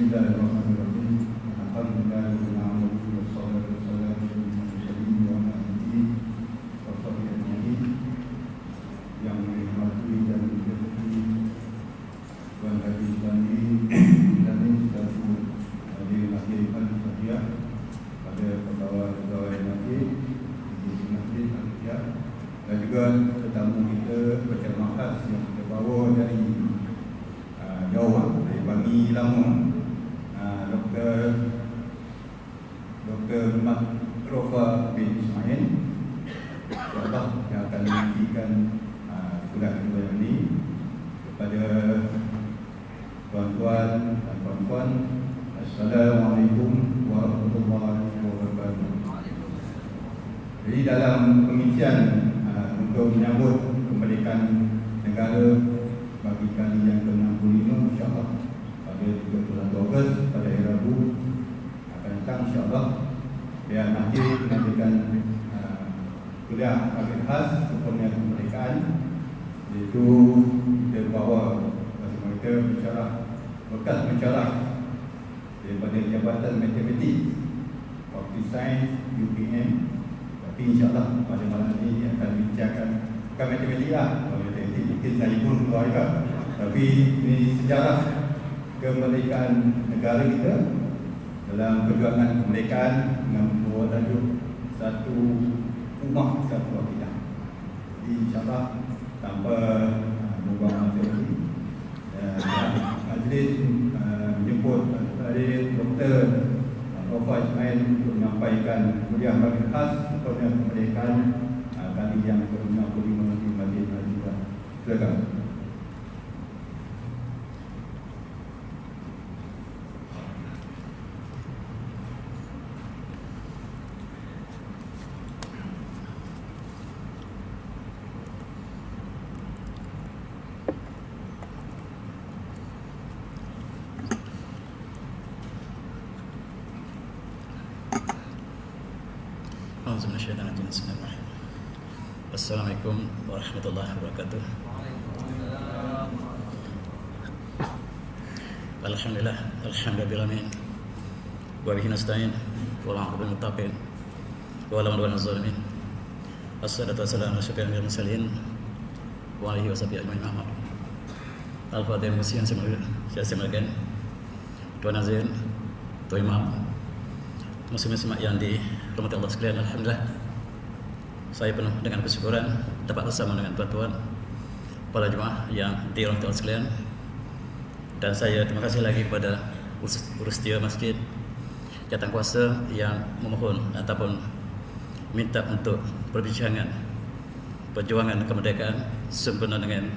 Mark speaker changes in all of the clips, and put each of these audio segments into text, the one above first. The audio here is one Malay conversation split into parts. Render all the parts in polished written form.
Speaker 1: Bismillahirrahmanirrahim. Alhamdulillahirrahmanirrahim. Wassalatu wassalamu ala mursalin wa ala alihi wa sahbihi ajma'in. Yang dirahmati dan diberkati Tuhan Haji Islami dan selaku hadir masyarakat Safia pada pegawai masjid di masjid Safia dan juga tetamu kita berceramah khas yang kita bawa dari Jawa, dari Bangi Lama, Dr. Muhammad Rofa bin Ismail, InsyaAllah yang akan menyaksikan kuliah kita ini. Kepada tuan-tuan dan puan-puan, Assalamualaikum warahmatullahi wabarakatuh. Jadi dalam pengisian untuk menyambut kemerdekaan negara bagi kali yang ke-65, insyaAllah pada 31 Ogos pada hari Rabu akan datang, insyaAllah dan nanti menantikan kuliah agak khas sempurna kemerdekaan, iaitu kita bawa bahasa mereka mencarah bekas mencarah daripada Jabatan Matematik Fakulti Sains UPM. Tapi insyaAllah pada malam ini akan bincangkan bukan matematik lah, kalau matematik mungkin saya pun keluarga, tapi ini sejarah kemerdekaan negara kita dalam perjuangan kemerdekaan dengan membawa tajuk satu ummah satu akidah. Jadi insyaAllah tanpa membuang masa lagi, majlis menjemput Dr. Rofa Ismail untuk menyampaikan kuliah bagi khas untuk kemerdekaan kali yang ke-65 di Masjid Al-Azhar. Silakan.
Speaker 2: Assalamualaikum warahmatullahi wabarakatuh. Alhamdulillah, alhamdulillahirabbil wa bihi nasta'in wa la ilaha illa wa la ilaha illa Assalatu wassalamu ala asyrafil mursalin wa alihi wa sahbihi ajma'in. Al-Fatihah. Muslimin saya semalkan Tuan Nazir, Tuan Imam, muslimin yang dirahmati Allah sekalian, alhamdulillah saya penuh dengan kesyukuran dapat bersama dengan tuan-tuan para jemaah yang dirahmati Allah sekalian, dan saya terima kasih lagi kepada Urustia Masjid Jatan Kuasa yang memohon ataupun minta untuk perbincangan perjuangan kemerdekaan sempena dengan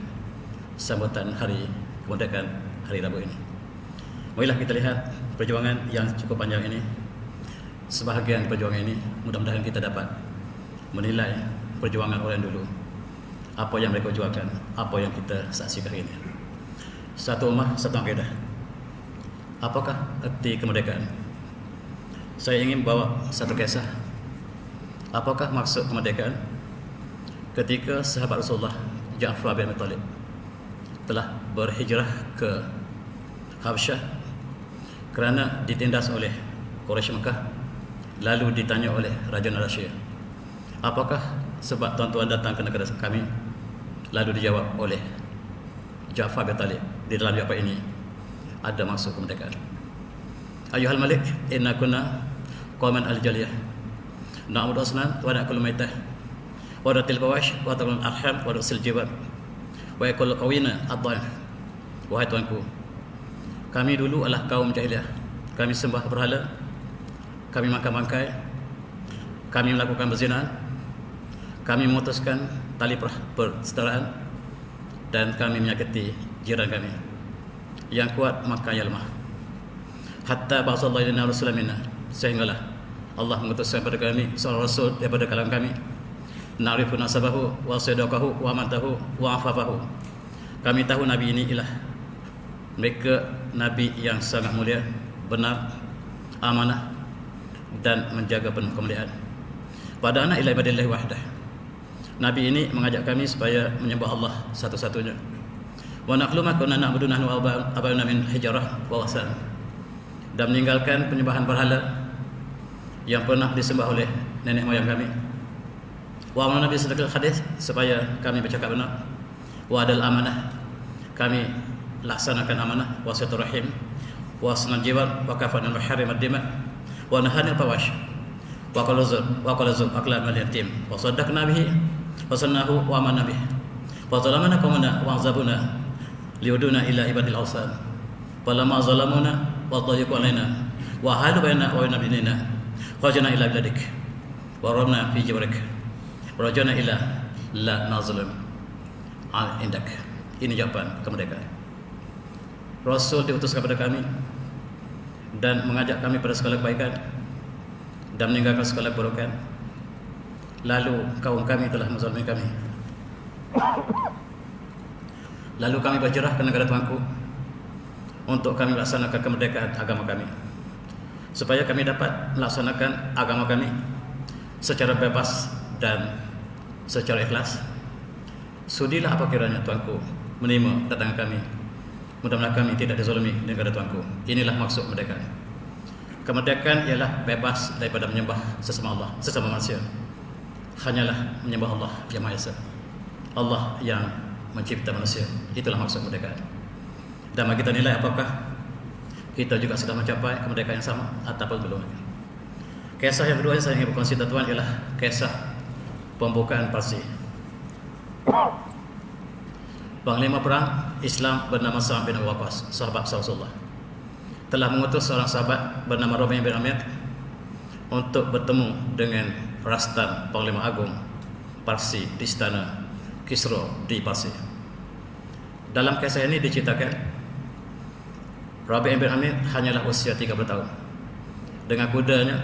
Speaker 2: sambutan hari kemerdekaan hari Rabu ini. Marilah kita lihat perjuangan yang cukup panjang ini. Sebahagian perjuangan ini mudah-mudahan kita dapat menilai perjuangan orang dulu, apa yang mereka perjuangkan, apa yang kita saksikan ini. Satu ummah, satu akidah. Apakah arti kemerdekaan? Saya ingin bawa satu kisah. Apakah maksud kemerdekaan? Ketika sahabat Rasulullah Ja'far bin Abi Thalib telah berhijrah ke Habsyah kerana ditindas oleh Quraisy Mekah, lalu ditanya oleh Raja Narasya, apakah sebab tuan-tuan datang ke negara kami? Lalu dijawab oleh Ja'far bin Thalib, di dalam jawapan ini ada maksud kemerdekaan. Ayuhal Malik, inna kunna qauman al-jaliyah na'budu asnan wa na'kulu maitah wa ratil bawash wa taqul arham wa rusul jibat wa yakul qawina ad-dhaif. Wahai tuanku, kami dulu adalah kaum jahiliah. Kami sembah berhala, kami makan bangkai, kami melakukan berzina, kami memutuskan tali persaudaraan, dan kami menyakiti jiran kami. Yang kuat maka yang lemah. Hatta ba'atsallahu ilaina rasulan minna, sehinggalah Allah mengutuskan kepada kami seorang rasul daripada kalangan kami. Na'rifu nasabahu wa sadaqahu wa amantahu wa afafahu. Kami tahu nabi ini ialah mereka nabi yang sangat mulia, benar, amanah, dan menjaga penuh kemuliaan. Pada anak ila ibadillahi wahdah. Nabi ini mengajak kami supaya menyembah Allah satu-satunya. Wa naqlu ma kunna na'budu nahnu wa aba'una min hijarah wa wasan. dan meninggalkan penyembahan berhala yang pernah disembah oleh nenek moyang kami. Wa amanah bi sidqil hadis, supaya kami bercakap benar. Wa adal amanah, kami laksanakan amanah. Wa silatul rahim, wa sunal jiwar, wa kafanal maharim ad-dima, wa nahanil fawash, wa qala zur aqlan wal yatim, wa saddaqna bihi wa sannahu wa amanna bihi, wa zalamana qawmana wa azabuna liuduna ila ibadil awsan, falamma zalamuna wa dhayiqu alaina wa halu baina wa baina binina khajana ila biladik wa ramna fi jibrik wa rajana ila la nazlim indak. Ini jawaban kemerdekaan. Rasul diutus kepada kami dan mengajak kami pada segala kebaikan dan meninggalkan segala keburukan. Lalu kaum kami telah menzalimi kami. Lalu kami berhijrah ke negara Tuanku untuk kami melaksanakan kemerdekaan agama kami, supaya kami dapat melaksanakan agama kami secara bebas dan secara ikhlas. Sudilah apa kiranya Tuanku menerima datangan kami. Mudah-mudahan kami tidak dizalimi di negara Tuanku. Inilah maksud kemerdekaan. Kemerdekaan ialah bebas daripada menyembah sesama Allah, sesama manusia. Hanyalah menyembah Allah yang Maha Esa, Allah yang mencipta manusia. Itulah maksud kemerdekaan. Dan mari kita nilai apakah kita juga sudah mencapai kemerdekaan yang sama ataupun belum. Kisah yang kedua yang saya ingin berkongsi tuan ialah kisah pembukaan Parsi. Panglima perang Islam bernama Sa'ad bin Abi Waqqas, sahabat Rasulullah, telah mengutus seorang sahabat bernama Rabi' bin Amir untuk bertemu dengan Rastam, Panglima Agung Parsi di istana Kisra di Parsi. Dalam kisah ini diceritakan Rabi' bin Amir hanyalah usia 30 tahun. Dengan kudanya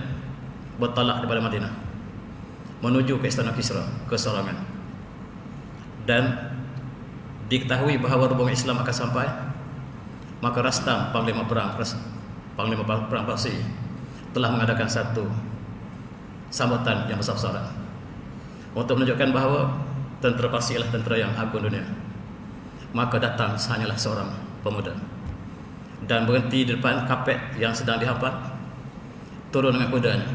Speaker 2: bertolak daripada Madinah menuju ke istana Kisra kesorangan. Dan diketahui bahawa rombongan Islam akan sampai, maka Rastam, Panglima perang Parsi, telah mengadakan satu sambutan yang besar-besaran untuk menunjukkan bahawa tentera Parsi ialah tentera yang agung dunia. Maka datang hanyalah seorang pemuda dan berhenti di depan kapet yang sedang dihampat, turun dengan kudanya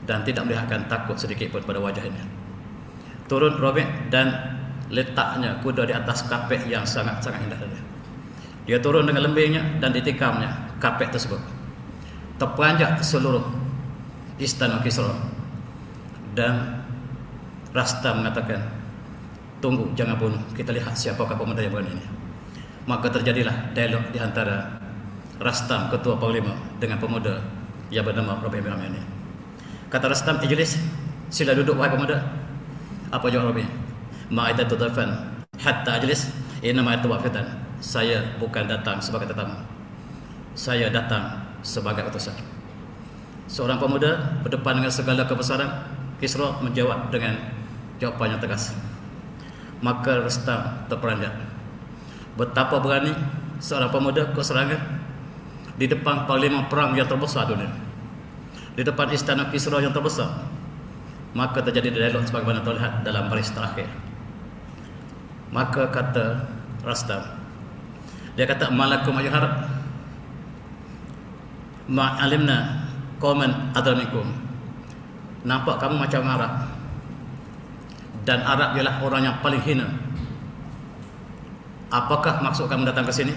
Speaker 2: dan tidak melihatkan takut sedikit pun pada wajahnya. Turun Rabi' dan letaknya kuda di atas kapet yang sangat-sangat indah. Dia turun dengan lembingnya dan ditikamnya kapet tersebut. Terperanjat seluruh istana Kisra. Dan Rastam mengatakan, tunggu, jangan bunuh, kita lihat siapakah pemuda yang berani ini. Maka terjadilah dialog di antara Rastam, ketua Panglima, dengan pemuda yang bernama Rabi' bin Amir ini. Kata Rastam, ijlis, sila duduk wahai pemuda. Apa jawab Rabi'? Ma'idatu dhafan hatta ajlis, inama itu wafitan. Saya bukan datang sebagai tetamu, saya datang sebagai utusan. Seorang pemuda berdepan dengan segala kebesaran Kisra menjawab dengan jawapan yang tegas. Maka Rastam terperanjat. Betapa berani seorang pemuda keserangan di depan panglima perang yang terbesar dunia, di depan istana Kisra yang terbesar. Maka terjadi dialog sebagaimana terlihat dalam baris terakhir. Maka kata Rastam, dia kata, malakum ayyuhar ma'alimna qauman adramikum. Nampak kamu macam Arab, dan Arab ialah orang yang paling hina. Apakah maksud kamu datang ke sini?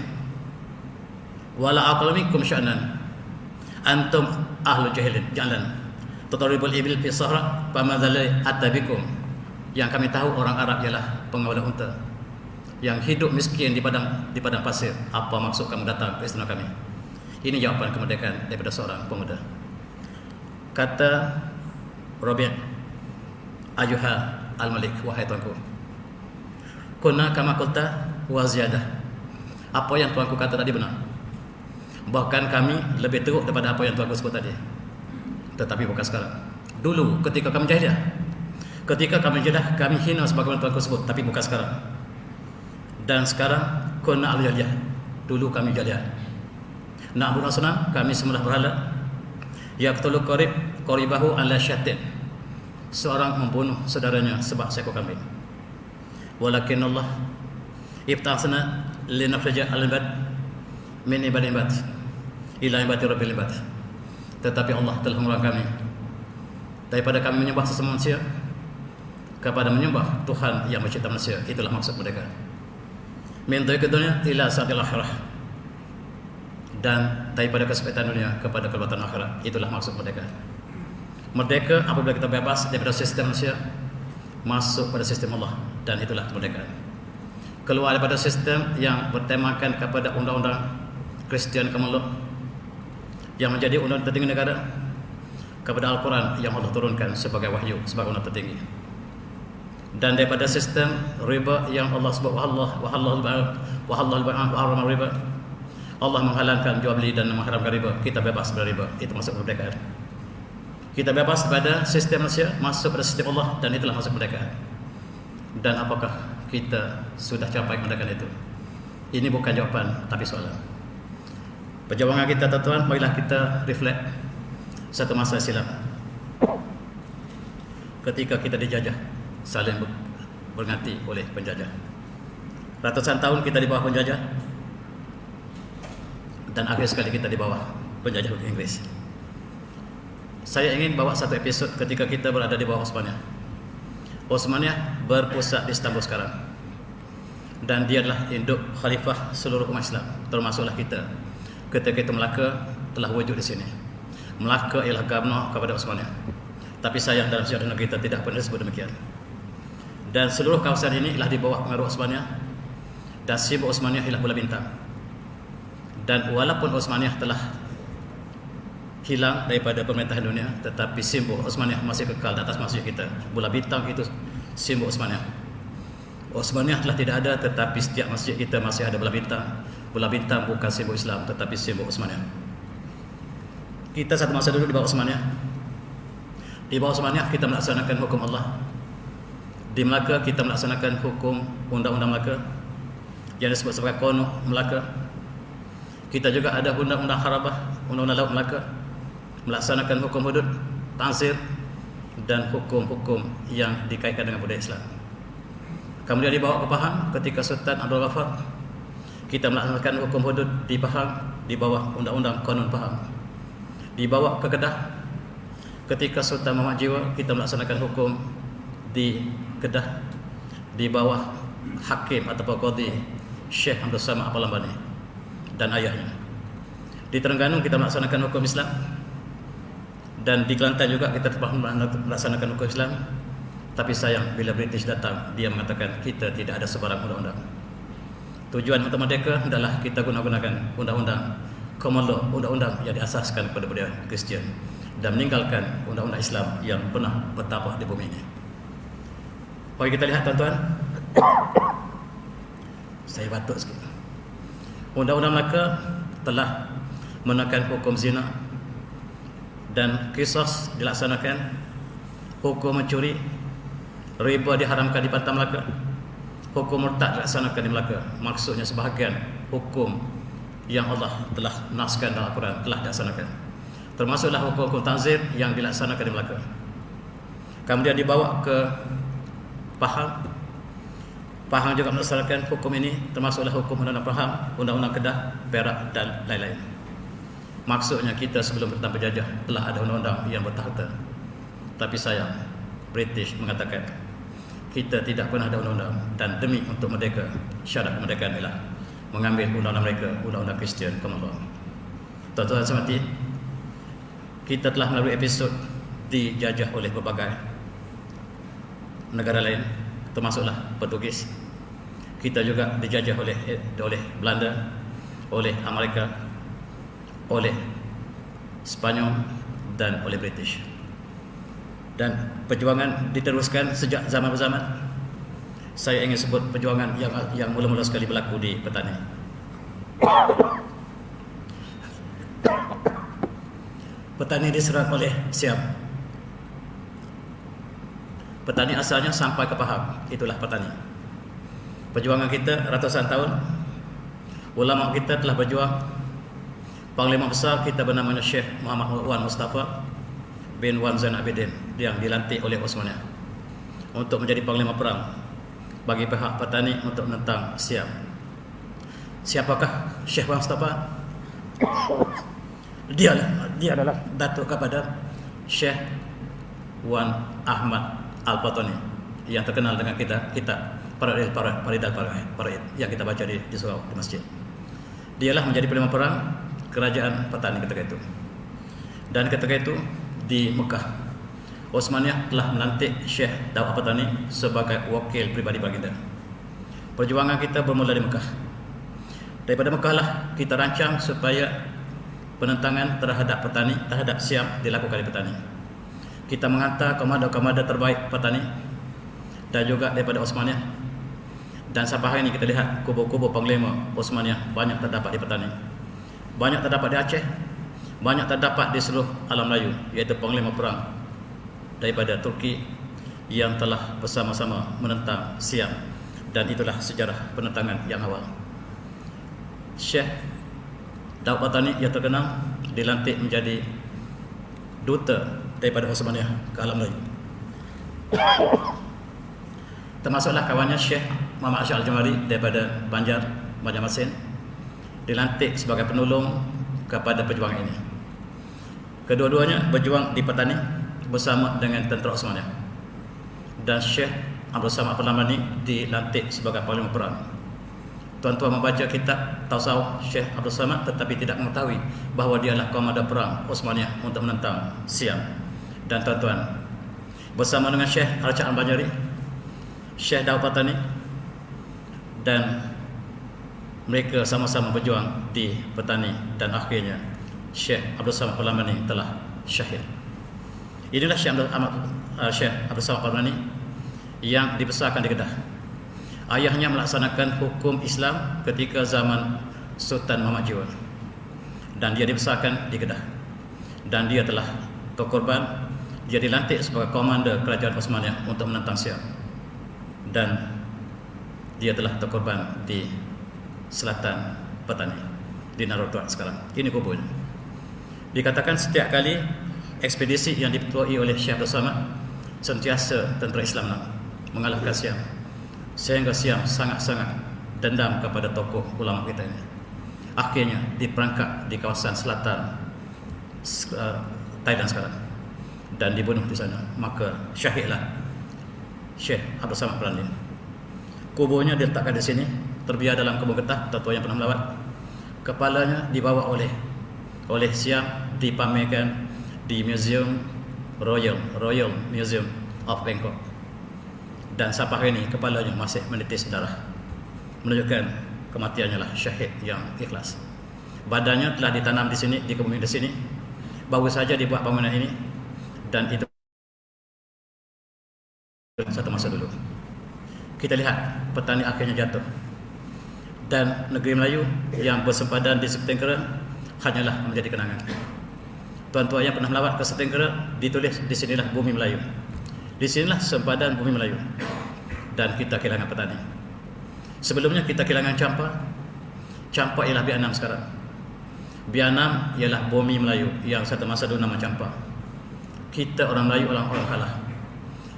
Speaker 2: Wala aqlamikum sya'nan antum ahlu jahilin jalan tataribul ibil fi sahra famadzalai atabikum. Yang kami tahu orang Arab ialah pengawal unta yang hidup miskin di padang pasir. Apa maksud kamu datang ke istana kami? Ini jawapan kemerdekaan daripada seorang pemuda. Kata Rabi', ayuha al-malik, wahai tuanku, kunna kama qulta wa ziyadah. Apa yang tuanku kata tadi benar, bahkan kami lebih teruk daripada apa yang tuanku sebut tadi. Tetapi bukan sekarang. Dulu ketika kami jahiliah, ketika kami jahiliah, kami hina sebagaimana tuanku sebut, tapi bukan sekarang. Dan sekarang kunna al-jahiliyah, dulu kami jahiliah. Na'budu asnam, kami sembah berhala. Yaqtulu qaribahu ala syatin, seorang membunuh saudaranya sebab seekor kambing. Walakin Allah ibtasna linafraja al-ibad min ibad. ila ibadati rabbil ibad. Tetapi Allah telah mengurangkan kami daripada kami menyembah sesama manusia kepada menyembah Tuhan yang mencipta manusia. Itulah maksud mereka. Min dhaiqid dunya ila sa'atil akhirah. Dan daripada kesempitan dunia kepada kelebatan akhirat. Itulah maksud mereka. Merdeka apabila kita bebas daripada sistem manusia masuk pada sistem Allah, dan itulah kemerdekaan. Keluar daripada sistem yang bertemakan kepada undang-undang Kristian common law yang menjadi undang tertinggi negara kepada Al-Quran yang Allah turunkan sebagai wahyu, sebagai undang tertinggi. Dan daripada sistem riba yang Allah sebut wahallahul bai'a wa harrama riba. Allah menghalalkan jual beli dan mengharamkan riba. Kita bebas dari riba. Itu masuk kemerdekaan. Kita bebas daripada sistem manusia masuk pada sistem Allah, dan itulah masuk kemerdekaan. Dan apakah kita sudah capai kemerdekaan itu? Ini bukan jawapan tapi soalan. Perjuangan kita tuan-tuan, marilah kita reflect satu masa silam ketika kita dijajah, saling berganti oleh penjajah. Ratusan tahun kita di bawah penjajah, dan akhir sekali kita di bawah penjajah Inggris. Saya ingin bawa satu episod ketika kita berada di bawah Osmaniyah. Osmaniyah berpusat di Istanbul sekarang, dan dia adalah induk khalifah seluruh umat Islam, termasuklah kita. Ketika itu Melaka telah wujud di sini. Melaka ialah gubernur kepada Osmaniyah. Tapi sayang dalam sejarah negeri kita tidak pernah disebut demikian. Dan seluruh kawasan ini ialah di bawah pengaruh Osmaniyah, dan simbol Osmaniyah ialah bola bintang. Dan walaupun Osmaniyah telah hilang daripada pemerintahan dunia, tetapi simbol Osmaniyah masih kekal di atas masjid kita. Bola bintang itu simbol Osmaniyah. Osmaniyah telah tidak ada, tetapi setiap masjid kita masih ada bola bintang. Bola bintang bukan simbol Islam, tetapi simbol Osmaniyah. Kita satu masa dulu di bawah Osmaniyah. Di bawah Osmaniyah kita melaksanakan hukum Allah. Di Melaka kita melaksanakan hukum undang-undang Melaka yang disebut sebagai Qanun Melaka. Kita juga ada undang-undang Harabah, undang-undang laut Melaka, melaksanakan hukum hudud, ta'zir, dan hukum-hukum yang dikaitkan dengan budaya Islam. Kemudian dibawa ke Pahang ketika Sultan Abdul Ghaffar, kita melaksanakan hukum hudud di Pahang di bawah undang-undang Qanun Pahang. Dibawa ke Kedah ketika Sultan Muhammad Jiwa, kita melaksanakan hukum di Kedah di bawah hakim atau qadhi Syekh Abdul Samad Apalambani dan ayahnya. Di Terengganu kita melaksanakan hukum Islam, dan di Kelantan juga kita melaksanakan hukum Islam. Tapi sayang, bila British datang, dia mengatakan kita tidak ada sebarang undang-undang. Tujuan untuk merdeka adalah kita gunakan undang-undang common law, undang-undang yang diasaskan kepada budaya Kristian, dan meninggalkan undang-undang Islam yang pernah bertapah di bumi ini. Mari kita lihat tuan-tuan. Saya batuk sikit. Undang-undang Melaka telah menekan hukum zina, dan qisas dilaksanakan. Hukum mencuri, riba diharamkan di Pantai Melaka. Hukum murtad dilaksanakan di Melaka. Maksudnya sebahagian hukum yang Allah telah naskan dalam Al-Quran telah dilaksanakan. Termasuklah hukum ta'zir yang dilaksanakan di Melaka. Kemudian dibawa ke Pahang. Pahang juga melaksanakan hukum ini, termasuklah hukum undang-undang Pahang, undang-undang Kedah, Perak, dan lain-lain. Maksudnya kita sebelum bertambah penjajah telah ada undang-undang yang bertakhta. Tapi sayang, British mengatakan kita tidak pernah ada undang-undang, dan demi untuk merdeka, syarat kemerdekaan ialah mengambil undang-undang mereka, undang-undang Kristian common law. Tuan-tuan semati, kita telah melalui episod dijajah oleh berbagai negara lain, termasuklah Portugis. Kita juga dijajah oleh Belanda, oleh Amerika, oleh Spanyol, dan oleh British. Dan perjuangan diteruskan sejak zaman berzaman. Saya ingin sebut perjuangan yang mula-mula sekali berlaku di petani. Petani diserang oleh siap. Petani asalnya sampai ke Pahang, itulah petani. Perjuangan kita ratusan tahun. Ulama kita telah berjuang. Panglima besar kita bernamanya Syekh Muhammad Wan Mustafa bin Wan Zain Abidin, yang dilantik oleh Osmaniyah untuk menjadi panglima perang bagi pihak petani untuk menentang Siap. Siapakah Syekh Wan Mustafa? Dia adalah datuk kepada Syekh Wan Ahmad Al-Fatani yang terkenal dengan kitab Farid yang kita baca di surau di masjid. Dialah menjadi panglima perang kerajaan Patani ketika itu. Dan ketika itu di Mekah, Osmaniyah telah melantik Syekh Daud Al-Fatani sebagai wakil pribadi baginda. Perjuangan kita bermula di Mekah. Daripada Mekah lah kita rancang supaya penentangan terhadap Patani, terhadap Siam dilakukan di Patani. Kita menghantar komando-komando terbaik Patani dan juga daripada Osmaniyah. Dan sampai hari ini kita lihat kubu-kubu panglima Osmaniyah banyak terdapat di Patani, banyak terdapat di Aceh, banyak terdapat di seluruh alam Melayu, iaitu panglima perang daripada Turki yang telah bersama-sama menentang Siam. Dan itulah sejarah penentangan yang awal. Syekh Daud Al-Fatani yang terkenal dilantik menjadi duta daripada Osmaniyah ke alam Melayu. Termasuklah kawannya Syekh Muhammad Asyar Al-Jumari daripada Banjarmasin dilantik sebagai penolong kepada perjuangan ini. Kedua-duanya berjuang di Patani bersama dengan tentera Osmaniyah. Dan Syekh Abdul Samad Al-Lamani dilantik sebagai panglima perang. Tuan-tuan membaca kitab Tasawuf Syekh Abdul Samad tetapi tidak mengetahui bahawa dia adalah komandan perang Osmaniyah untuk menentang Siam. Dan tuan-tuan, bersama dengan Syekh Arsyad Al-Banjari, Syekh Daud Al-Fatani, dan mereka sama-sama berjuang di Patani, dan akhirnya Syekh Abdul Samad Al-Lamani telah syahid. Inilah Syekh Abdul Samad Al-Lamani yang dibesarkan di Kedah. Ayahnya melaksanakan hukum Islam ketika zaman Sultan Muhammad Jiwa, dan dia dibesarkan di Kedah. Dan dia telah berkorban. Dia dilantik sebagai komander kerajaan Osmaniyah untuk menentang Siam, dan dia telah terkorban di selatan Patani, di Narutuat sekarang. Ini kuburnya. Dikatakan setiap kali ekspedisi yang diketuai oleh Syekh Abdul Samad, sentiasa tentera Islam mengalahkan Siam, sehingga Siam sangat-sangat dendam kepada tokoh ulama kita ini. Akhirnya diperangkap di kawasan selatan Thailand sekarang dan dibunuh di sana. Maka syahidlah Syekh Abdul Samad Al-Lamani. Kuburnya diletakkan di sini, terbiar dalam kebun getah. Tuan-tuan yang pernah melawat, kepalanya dibawa oleh Siam, dipamerkan di Museum Royal Museum of Bangkok. Dan sampai hari ini kepalanya masih menitis darah, menunjukkan kematiannya lah syahid yang ikhlas. Badannya telah ditanam di sini, di kebun di sini. Baru saja dibuat bangunan ini, dan itu satu masa dulu. Kita lihat Patani akhirnya jatuh, dan negeri Melayu yang bersempadan di Setenggara hanyalah menjadi kenangan. Tuan-tuan yang pernah melawat ke Setenggara, ditulis di sinilah bumi Melayu, di sinilah sempadan bumi Melayu, dan kita kehilangan Patani. Sebelumnya kita kehilangan Champa ialah Biak Enam sekarang. Biak Enam ialah bumi Melayu yang satu masa dulu nama Champa. Kita orang Melayu, orang kalah.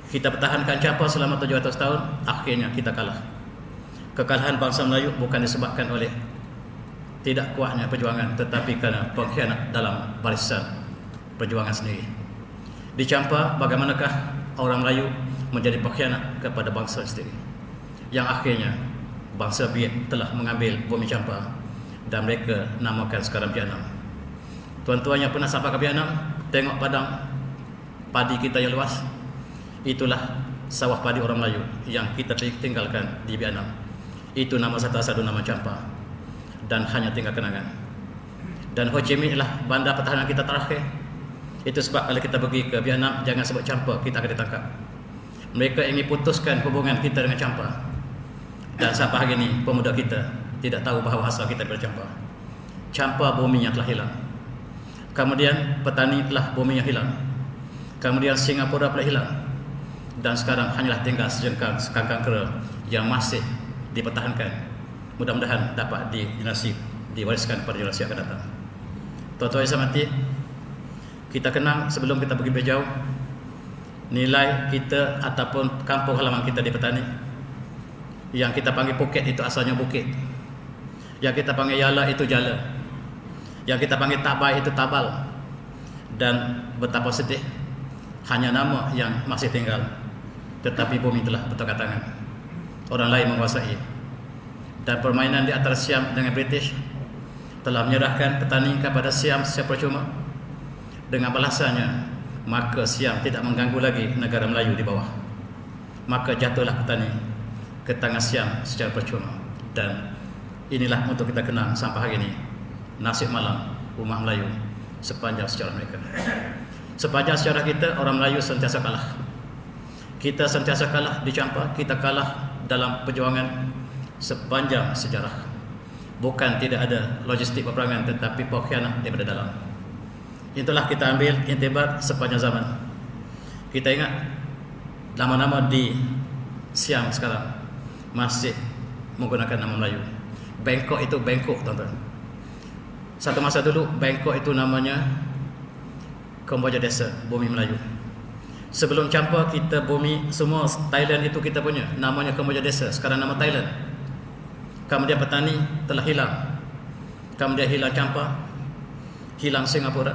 Speaker 2: Kita pertahankan Champa selama 700 tahun, akhirnya kita kalah. Kekalahan bangsa Melayu bukan disebabkan oleh tidak kuatnya perjuangan, tetapi kerana pengkhianat dalam barisan perjuangan sendiri. Di Champa, bagaimanakah orang Melayu menjadi pengkhianat kepada bangsa sendiri, yang akhirnya bangsa Biak telah mengambil bumi Champa dan mereka namakan sekarang Biak Enam. Tuan-tuan yang pernah sampai ke Biak Enam, tengok padang padi kita yang luas. Itulah sawah padi orang Melayu yang kita tinggalkan di Biak Enam. Itu nama satu asal nama Champa, dan hanya tinggal kenangan. Dan Ho Chi Minh adalah bandar pertahanan kita terakhir. Itu sebab kalau kita pergi ke Biak Enam, jangan sebut Champa, kita akan ditangkap. Mereka ingin putuskan hubungan kita dengan Champa. Dan sampai hari ini pemuda kita tidak tahu bahawa asal kita daripada Champa. Champa bumi yang telah hilang. Kemudian Patani telah bumi yang hilang. Kemudian Singapura pula hilang. Dan sekarang hanyalah tinggal sejengkang sekangkang kera yang masih dipertahankan. Mudah-mudahan dapat diwariskan kepada generasi akan datang. Tuan-tuan yang saya hormati, kita kenang sebelum kita pergi berjauh, nilai kita ataupun kampung halaman kita di Patani, yang kita panggil Phuket itu asalnya bukit, yang kita panggil Yala itu jala, Yang kita panggil Tabai itu Tabal. Dan betapa sedih, hanya nama yang masih tinggal, tetapi bumi telah bertukar tangan, orang lain menguasai. Dan permainan di antara Siam dengan British telah menyerahkan petani kepada Siam secara percuma. Dengan balasannya, maka Siam tidak mengganggu lagi negara Melayu di bawah. Maka jatuhlah petani ke tangan Siam secara percuma. Dan inilah untuk kita kenang sampai hari ini nasib malang umat Melayu sepanjang sejarah mereka. Sepanjang sejarah kita, orang Melayu sentiasa kalah. Kita sentiasa kalah dicampur, kita kalah dalam perjuangan sepanjang sejarah. Bukan tidak ada logistik peperangan, tetapi pengkhianat daripada dalam. Itulah kita ambil intibat sepanjang zaman. Kita ingat nama-nama di Siam sekarang masih menggunakan nama Melayu. Bangkok itu Bangkok, tuan-tuan. Satu masa dulu Bangkok itu namanya Kamboja Desa, bumi Melayu. Sebelum campur kita bumi semua Thailand itu kita punya, namanya Kamboja Desa, sekarang nama Thailand. Kemudian petani telah hilang. Kemudian hilang campur, hilang Singapura.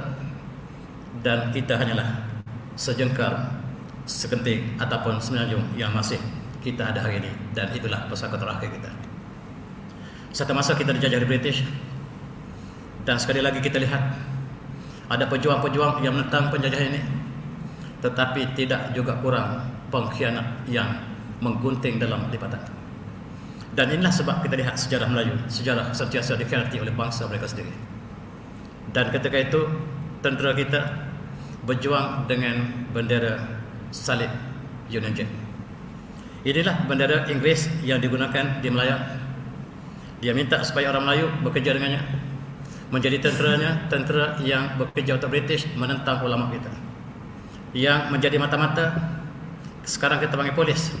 Speaker 2: Dan kita hanyalah sejengkal, sekenting ataupun semenanjung yang masih kita ada hari ini. Dan itulah pusaka terakhir kita. Satu masa kita dijajah di British. Dan sekali lagi kita lihat ada pejuang-pejuang yang menentang penjajah ini, tetapi tidak juga kurang pengkhianat yang menggunting dalam lipatan. Dan inilah sebab kita lihat sejarah Melayu, sejarah sentiasa dikhianati oleh bangsa mereka sendiri. Dan ketika itu tentera kita berjuang dengan bendera salib Union Jack. Inilah bendera Inggeris yang digunakan di Melaya. Dia minta supaya orang Melayu bekerja dengannya, menjadi tenteranya, tentera yang bekerja untuk British menentang ulama kita. Yang menjadi mata-mata, sekarang kita panggil polis.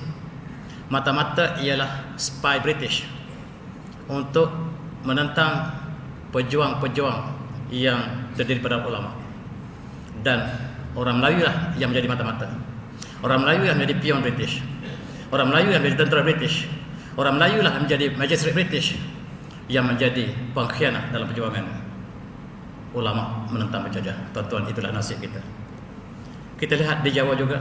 Speaker 2: Mata-mata ialah spy British untuk menentang pejuang-pejuang yang terdiri pada ulama. Dan orang Melayu lah yang menjadi mata-mata. Orang Melayu yang menjadi pion British. Orang Melayu yang menjadi tentera British. Orang Melayu lah yang menjadi magistrate British, yang menjadi pengkhianat dalam perjuangan ulama menentang penjajah. Tuan-tuan, itulah nasib kita. Kita lihat di Jawa juga.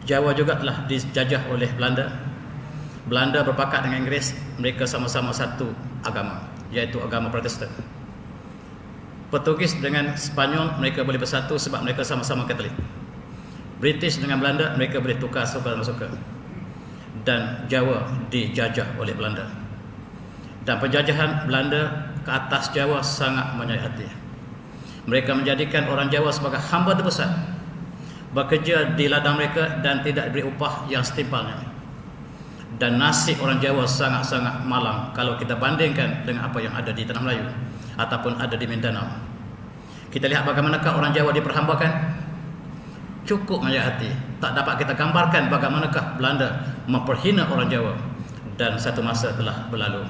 Speaker 2: Jawa juga telah dijajah oleh Belanda. Belanda berpakat dengan Inggeris. Mereka sama-sama satu agama, iaitu agama Protestan. Portugis dengan Spanyol mereka boleh bersatu sebab mereka sama-sama Katolik. British dengan Belanda mereka boleh tukar suka-suka. Dan Jawa dijajah oleh Belanda. Dan penjajahan Belanda ke atas Jawa sangat menyayat hati. Mereka menjadikan orang Jawa sebagai hamba terbesar, bekerja di ladang mereka dan tidak diberi upah yang setimpalnya. Dan nasib orang Jawa sangat-sangat malang kalau kita bandingkan dengan apa yang ada di Tanah Melayu ataupun ada di Mindanao. Kita lihat bagaimanakah orang Jawa diperhambakan. Cukup menyayat hati. Tak dapat kita gambarkan bagaimanakah Belanda memperhina orang Jawa. Dan satu masa telah berlalu.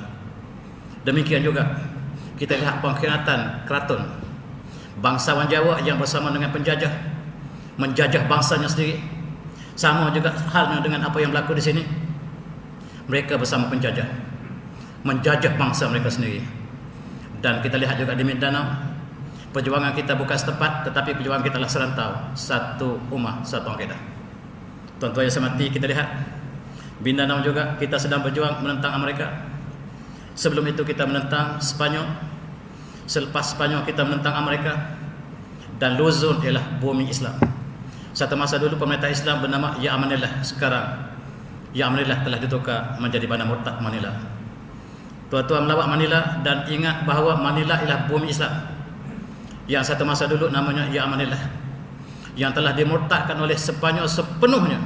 Speaker 2: Demikian juga kita lihat pengkhianatan keraton. Bangsawan Jawa yang bersama dengan penjajah menjajah bangsanya sendiri. Sama juga halnya dengan apa yang berlaku di sini. Mereka bersama penjajah menjajah bangsa mereka sendiri. Dan kita lihat juga di Mindanao, perjuangan kita bukan setempat, tetapi perjuangan kita adalah serantau, satu umat, satu akidah. Tuan-tuan yang saya hormati, kita lihat Mindanao juga kita sedang berjuang menentang Amerika. Sebelum itu kita menentang Spanyol. Selepas Spanyol kita menentang Amerika. Dan Luzon ialah bumi Islam. Satu masa dulu pemerintah Islam bernama Ya Amanillah. Sekarang Ya Amanillah telah ditukar menjadi Bandar Murtad Manila. Tuan-tuan melawat Manila dan ingat bahawa Manila ialah bumi Islam yang satu masa dulu namanya Ya Amanillah, yang telah dimurtadkan oleh Spanyol sepenuhnya,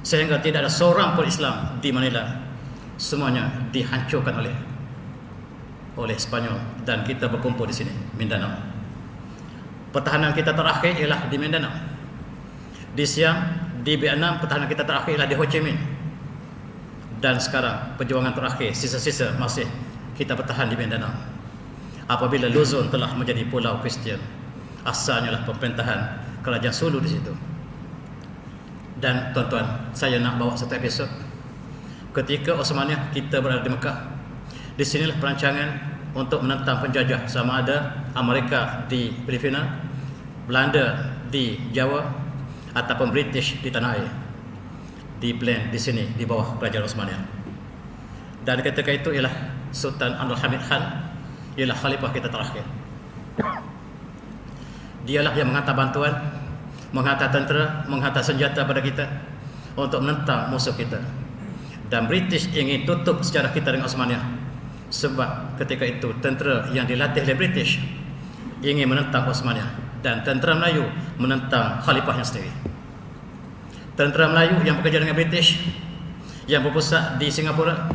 Speaker 2: sehingga tidak ada seorang pun Islam di Manila. Semuanya dihancurkan oleh Spanyol dan kita berkumpul di sini, Mindanao. Pertahanan kita terakhir ialah di Mindanao. Di Siam, di Vietnam, pertahanan kita terakhir ialah di Ho Chi Minh. Dan sekarang perjuangan terakhir sisa-sisa masih kita bertahan di Mindanao. Apabila Luzon telah menjadi pulau Kristian, asalnya lah pemerintahan Kerajaan Sulu di situ. Dan tuan-tuan, saya nak bawa satu episod ketika Osmaniyah kita berada di Mekah. Di sinilah perancangan untuk menentang penjajah, sama ada Amerika di Filipina, Belanda di Jawa, ataupun British di tanah air, di plan di sini di bawah Kerajaan Osmania. Dan ketika itu ialah Sultan Abdul Hamid Khan, ialah khalifah kita terakhir. Dialah yang menghantar bantuan, menghantar tentera, menghantar senjata pada kita untuk menentang musuh kita. Dan British ingin tutup sejarah kita dengan Osmania, sebab ketika itu tentera yang dilatih oleh British ingin menentang Osmania, dan tentera Melayu menentang khalifahnya sendiri. Tentera Melayu yang bekerja dengan British, yang berpusat di Singapura,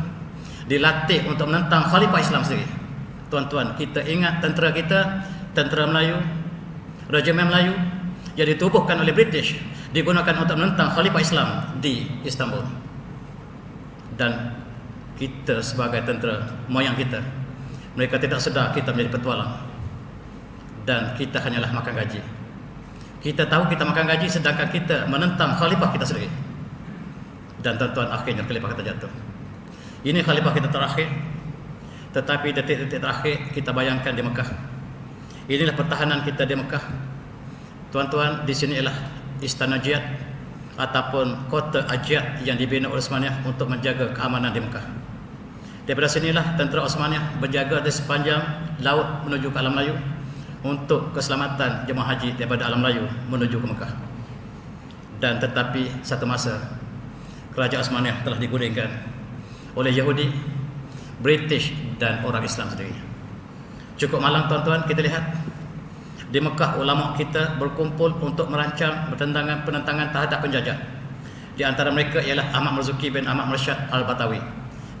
Speaker 2: dilatih untuk menentang khalifah Islam sendiri. Tuan-tuan, kita ingat tentera kita, tentera Melayu, Regimen Melayu yang ditubuhkan oleh British, digunakan untuk menentang khalifah Islam di Istanbul. Dan kita sebagai tentera moyang kita, mereka tidak sedar kita menjadi petualang, dan kita hanyalah makan gaji. Kita tahu kita makan gaji, sedangkan kita menentang khalifah kita sendiri. Dan tuan-tuan, akhirnya khalifah kita jatuh. Ini khalifah kita terakhir. Tetapi detik-detik terakhir kita bayangkan di Mekah. Inilah pertahanan kita di Mekah. Tuan-tuan, di sini ialah Istana Jihad ataupun kota Ajiat yang dibina oleh Osmania untuk menjaga keamanan di Mekah. Daripada sinilah tentera Osmania berjaga di sepanjang laut menuju ke Alam Melayu untuk keselamatan jemaah haji daripada Alam Melayu menuju ke Mekah. Dan tetapi satu masa Kerajaan Osmania telah digulingkan oleh Yahudi, British dan orang Islam sendiri. Cukup malang tuan-tuan, kita lihat di Mekah ulama kita berkumpul untuk merancang penentangan terhadap penjajah. Di antara mereka ialah Ahmad Marzuki bin Ahmad Mursyad Al-Batawi.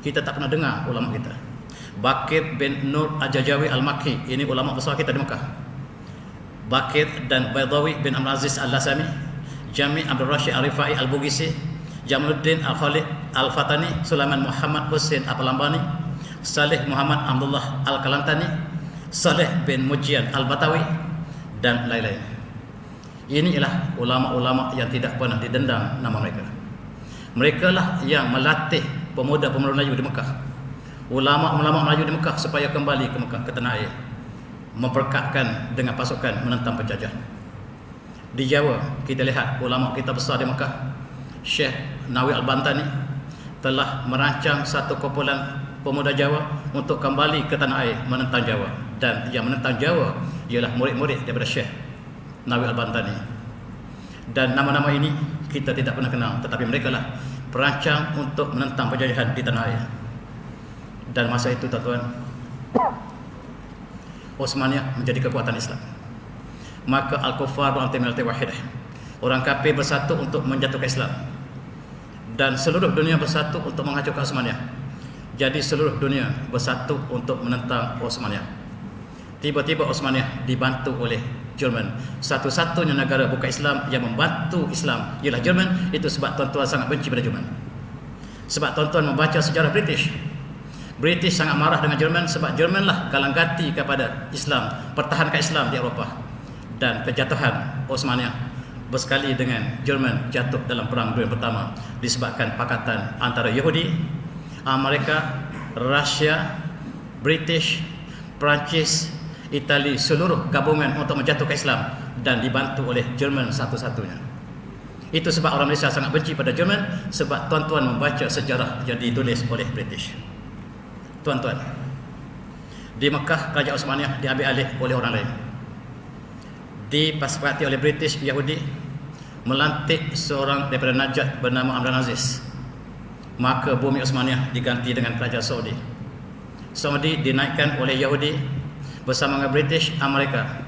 Speaker 2: Kita tak pernah dengar ulama kita. Bakir bin Nur Al-Jajawi Al-Makki, ini ulama besar kita di Mekah. Bakir dan Baydawi bin Abdul Aziz Al-Lasami, Jami Abdul Rashid Al-Rifai Al-Bugisi, Jamaluddin Al-Khalid Al-Fatani, Sulaiman Muhammad Hussein Al-Lambani, Saleh Muhammad Abdullah Al-Kalantani, Saleh bin Mujian Al-Batawi, dan lain-lain. Ini ialah ulama-ulama yang tidak pernah didendang nama mereka. Mereka lah yang melatih pemuda-pemuda Melayu di Mekah, ulama-ulama Melayu di Mekah, supaya kembali ke Mekah, ke tanah air, memperkatkan dengan pasukan menentang penjajah. Di Jawa, kita lihat ulama kita besar di Mekah, Syekh Nawi Al-Bantani, telah merancang satu kumpulan pemuda Jawa untuk kembali ke tanah air menentang Jawa. Dan yang menentang Jawa ialah murid-murid daripada Syekh Nawi Al-Bantani. Dan nama-nama ini kita tidak pernah kenal, tetapi mereka lah perancang untuk menentang penjajahan di tanah air. Dan masa itu tuan-tuan, Osmania menjadi kekuatan Islam. Maka Al-Kufar Al-Timilati Wahidah, orang kafir bersatu untuk menjatuhkan Islam, dan seluruh dunia bersatu untuk menghancurkan Osmania. Jadi seluruh dunia bersatu untuk menentang Osmania. Tiba-tiba Osmania dibantu oleh Jerman. Satu-satunya negara bukan Islam yang membantu Islam ialah Jerman. Itu sebab tuan-tuan sangat benci pada Jerman. Sebab tuan-tuan membaca sejarah British, British sangat marah dengan Jerman, sebab Jerman lah galang ganti kepada Islam, pertahankan Islam di Eropah. Dan kejatuhan Osmania bersekali dengan Jerman jatuh dalam Perang Dunia Pertama disebabkan pakatan antara Yahudi, Amerika, Rusia, British, Perancis, Itali, seluruh gabungan untuk menjatuhkan Islam, dan dibantu oleh Jerman satu-satunya. Itu sebab orang Malaysia sangat benci pada Jerman, sebab tuan-tuan membaca sejarah yang ditulis oleh British. Tuan-tuan, di Mekah Kerajaan Osmania diambil alih oleh orang lain, dipasipati oleh British. Yahudi melantik seorang daripada Najd bernama Abdul Aziz. Maka bumi Osmania diganti dengan Kerajaan Saudi. Saudi dinaikkan oleh Yahudi bersama dengan British, Amerika.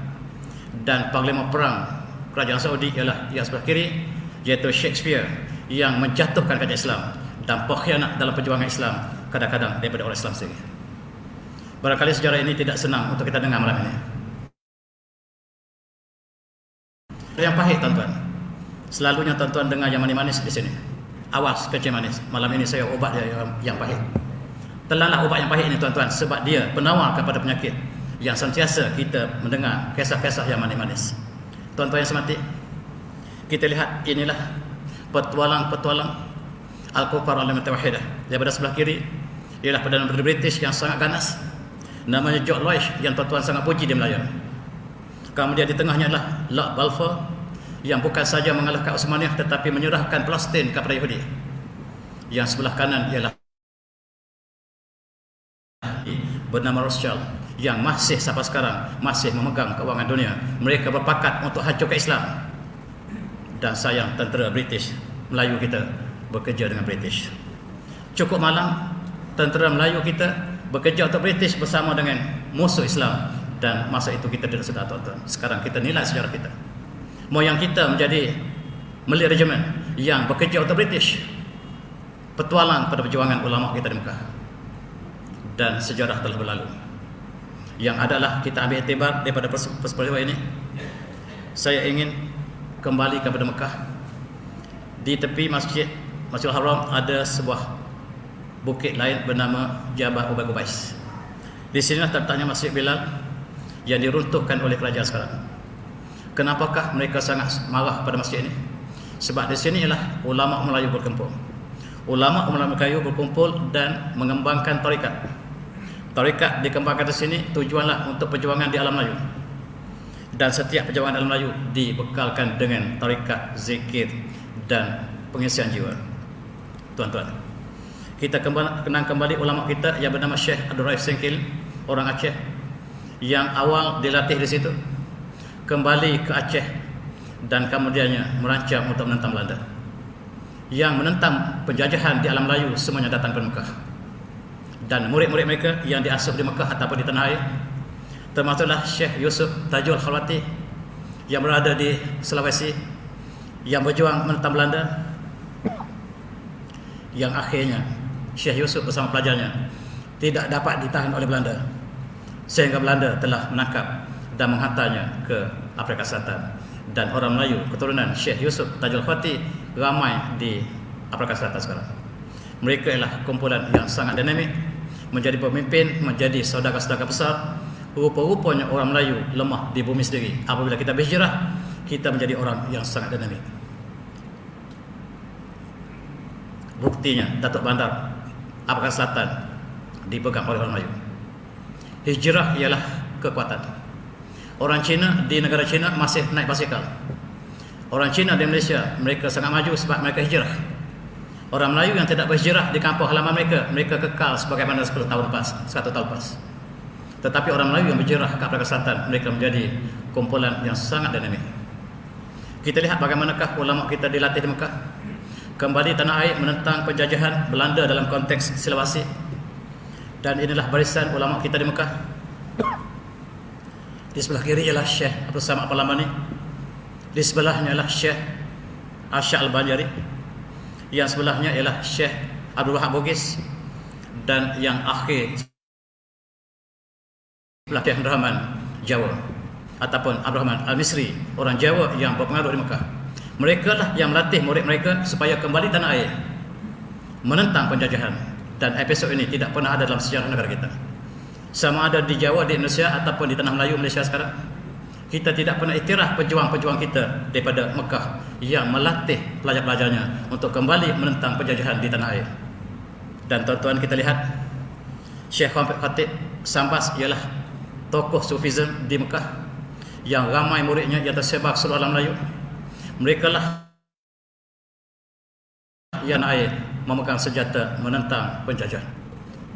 Speaker 2: Dan panglima perang Kerajaan Saudi ialah yang sebelah kiri, iaitu Shakespeare, yang menjatuhkan kerajaan Islam dan pengkhianat dalam perjuangan Islam, kadang-kadang daripada orang Islam sendiri. Barangkali sejarah ini tidak senang untuk kita dengar malam ini. Yang pahit tuan-tuan, selalunya tuan-tuan dengar yang manis-manis di sini. Awas kecil manis. Malam ini saya ubat dia yang pahit. Telanlah ubat yang pahit ini tuan-tuan, sebab dia penawar kepada penyakit yang sentiasa kita mendengar kisah-kisah yang manis-manis. Tuan-tuan yang semati, kita lihat inilah petualang-petualang Al-Kufar Al-Timilati Wahidah. Daripada sebelah kiri ialah Perdana Menteri British yang sangat ganas, namanya George Loish yang tuan-tuan sangat puji di Melayu. Kemudian di tengahnya adalah Lord Balfour yang bukan saja mengalahkan Osmaniyah tetapi menyerahkan Palestin kepada Yahudi. Yang sebelah kanan ialah bernama Rothschild yang masih sampai sekarang masih memegang kewangan dunia. Mereka berpakat untuk hancurkan Islam. Dan sayang tentera British Melayu kita bekerja dengan British. Cukup malang tentera Melayu kita bekerja untuk British bersama dengan musuh Islam, dan masa itu kita tidak sedar, tuan-tuan. Sekarang kita nilai sejarah kita. Moyang kita menjadi Malay Regiment yang bekerja untuk British, petualang pada perjuangan ulama kita di Mekah. Dan sejarah telah berlalu. Yang adalah kita ambil iktibar daripada peristiwa ini. Saya ingin kembali kepada Mekah. Di tepi Masjidil Haram ada sebuah bukit lain bernama Jabal Ubay Qubais. Di sinilah terletaknya Masjid Bilal yang diruntuhkan oleh kerajaan sekarang. Kenapakah mereka sangat marah pada masjid ini? Sebab di sini ialah ulama Melayu berkumpul. Ulama Melayu berkumpul dan mengembangkan tarikat. Tarikat dikembangkan di sini tujuanlah untuk perjuangan di alam Melayu. Dan setiap perjuangan dalam Melayu dibekalkan dengan tarikat, zikir dan pengisian jiwa. Tuan-tuan, kita kenang kembali ulama kita yang bernama Syekh Abdul Raif Sengkil, orang Aceh, yang awal dilatih di situ, kembali ke Aceh dan kemudiannya merancang untuk menentang Belanda. Yang menentang penjajahan di alam Melayu semuanya datang ke Mekah. Dan murid-murid mereka yang diasuh di Mekah ataupun di tanah air, termasuklah Syekh Yusuf Tajul Khalwati yang berada di Sulawesi, yang berjuang menentang Belanda, yang akhirnya Syekh Yusuf bersama pelajarnya tidak dapat ditahan oleh Belanda, sehingga Belanda telah menangkap dan menghantarnya ke Afrika Selatan. Dan orang Melayu keturunan Syekh Yusuf Tajul Khalwati ramai di Afrika Selatan sekarang. Mereka ialah kumpulan yang sangat dinamik, menjadi pemimpin, menjadi saudara-saudara besar. Rupa-rupanya orang Melayu lemah di bumi sendiri. Apabila kita berhijrah, kita menjadi orang yang sangat dinamik. Buktinya Datuk Bandar Afrika Selatan dipegang oleh orang Melayu. Hijrah ialah kekuatan. Orang Cina di negara Cina masih naik basikal. Orang Cina di Malaysia mereka sangat maju sebab mereka hijrah. Orang Melayu yang tidak berhijrah di kampung halaman mereka kekal sebagaimana 10 tahun lepas, 100 tahun lepas. Tetapi orang Melayu yang berhijrah ke Afrika Selatan, mereka menjadi kumpulan yang sangat dinamik. Kita lihat bagaimanakah ulama kita dilatih di Mekah, kembali tanah air menentang penjajahan Belanda dalam konteks Sulawesi. Dan inilah barisan ulama kita di Mekah. Di sebelah kiri ialah Syekh Abdul Samad Al-Palamani. Di sebelahnya ialah Syekh Asy'ad Al-Banjari. Yang sebelahnya ialah Syekh Abdul Wahab Bugis. Dan yang akhir Syekh Abdul Rahman Jawa ataupun Abdul Rahman Al-Misri, orang Jawa yang berpengaruh di Mekah. Mereka lah yang melatih murid mereka supaya kembali tanah air menentang penjajahan. Dan episod ini tidak pernah ada dalam sejarah negara kita. Sama ada di Jawa, di Indonesia ataupun di tanah Melayu Malaysia sekarang, kita tidak pernah iktiraf pejuang-pejuang kita daripada Mekah yang melatih pelajar-pelajarnya untuk kembali menentang penjajahan di tanah air. Dan tuan-tuan, kita lihat Syekh Muhammad Khatib Sambas ialah tokoh Sufism di Mekah yang ramai muridnya yang tersebar seluruh alam Melayu. Mereka lah yang air memegang senjata menentang penjajah.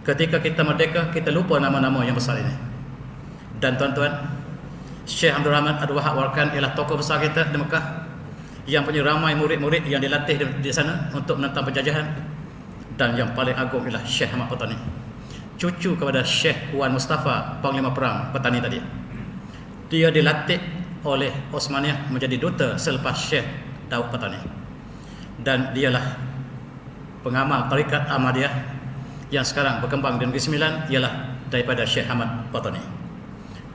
Speaker 2: Ketika kita merdeka, kita lupa nama-nama yang besar ini. Dan tuan-tuan, Syekh Abdul Rahman Abdul Wahab Warkan ialah tokoh besar kita di Mekah yang punya ramai murid-murid yang dilatih di sana untuk menentang penjajahan. Dan yang paling agung ialah Syekh Ahmad Patani, cucu kepada Syekh Wan Mustafa, Panglima Perang Petani tadi. Dia dilatih oleh Osmaniyah menjadi duta selepas Syekh Daud Patani. Dan dialah pengamal tarikat Ahmadiyah yang sekarang berkembang di Negeri Sembilan ialah daripada Syekh Ahmad Patani.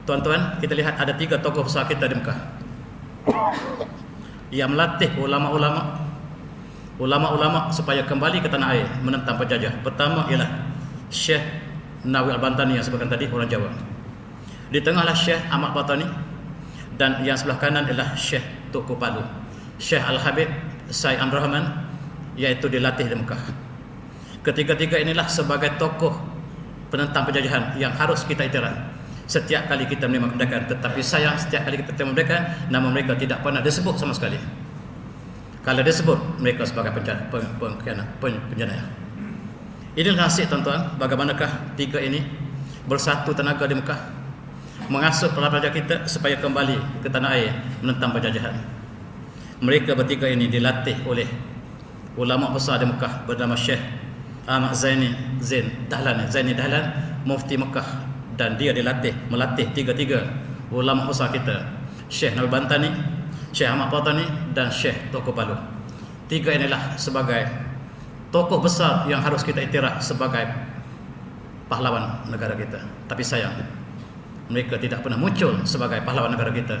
Speaker 2: Tuan-tuan, kita lihat ada 3 tokoh besar kita di Mekah yang melatih ulama-ulama supaya kembali ke tanah air menentang penjajah. Pertama ialah Syekh Nawi Al-Bantani yang sebutkan tadi, orang Jawa. Di tengahlah Syekh Ahmad Patani, dan yang sebelah kanan ialah Syekh Tuku Palu, Syekh Al-Habib Said Abdul Rahman, iaitu dilatih di Mekah. Ketiga-tiga inilah sebagai tokoh penentang penjajahan yang harus kita iktiraf setiap kali kita menerima kemerdekaan. Tetapi sayang, setiap kali kita terima kemerdekaan, nama mereka tidak pernah disebut sama sekali. Kalau disebut, mereka sebagai penjana. Inilah nasib tuan-tuan, bagaimanakah tiga ini bersatu tenaga di Mekah, mengasuh para pelajar kita supaya kembali ke tanah air menentang penjajahan. Mereka bertiga ini dilatih oleh ulama besar di Mekah bernama Syekh Ahmad Zaini Dahlan, mufti Mekah, dan dia melatih tiga-tiga ulama besar kita, Syekh Nawawi Bantani, Syekh Ahmad Patani, dan Syekh Tokoh Palu. Tiga inilah sebagai tokoh besar yang harus kita iktiraf sebagai pahlawan negara kita. Tapi sayang, mereka tidak pernah muncul sebagai pahlawan negara kita.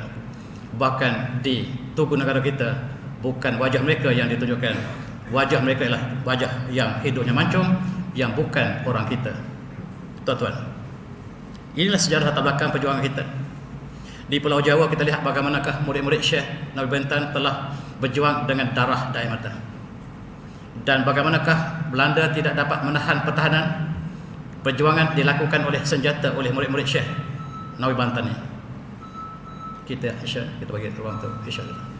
Speaker 2: Bahkan di tugu negara kita, bukan wajah mereka yang ditunjukkan. Wajah mereka ialah wajah yang hidungnya mancung, yang bukan orang kita. Tuan-tuan, inilah sejarah latar belakang perjuangan kita. Di Pulau Jawa kita lihat bagaimanakah murid-murid Syekh Nawawi Bantan telah berjuang dengan darah dan air mata. Dan bagaimanakah Belanda tidak dapat menahan pertahanan. Perjuangan dilakukan oleh senjata oleh murid-murid Syekh Nawawi Bantan ini. Kita bagi ruang untuk Isya.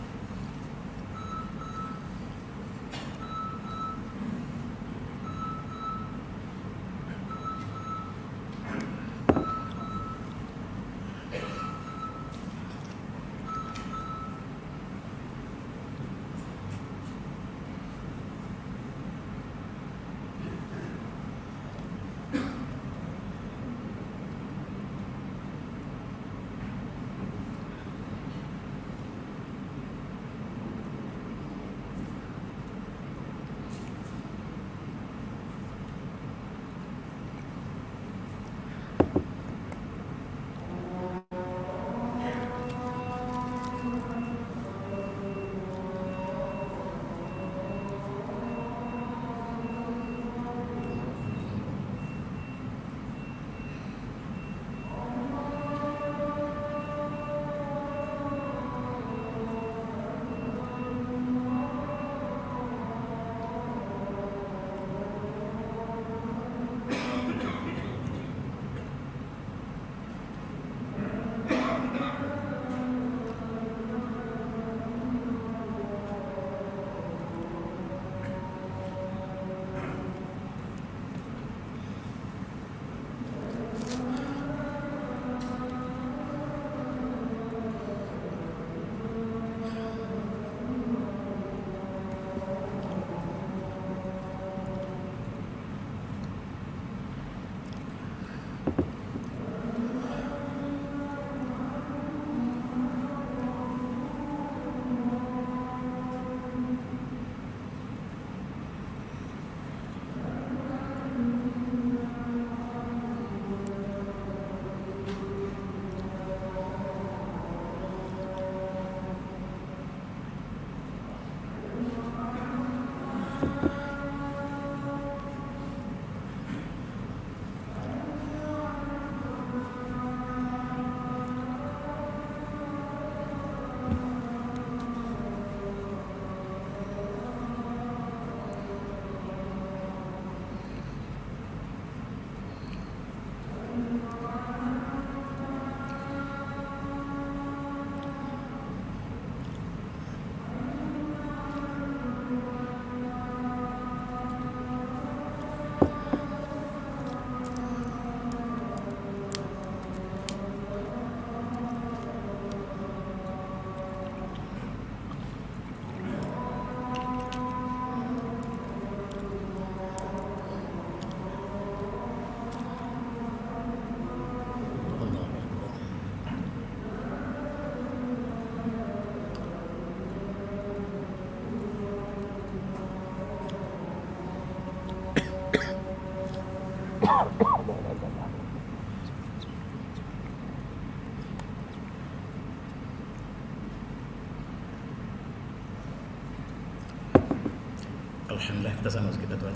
Speaker 2: Alhamdulillah, kita sama kita tuan.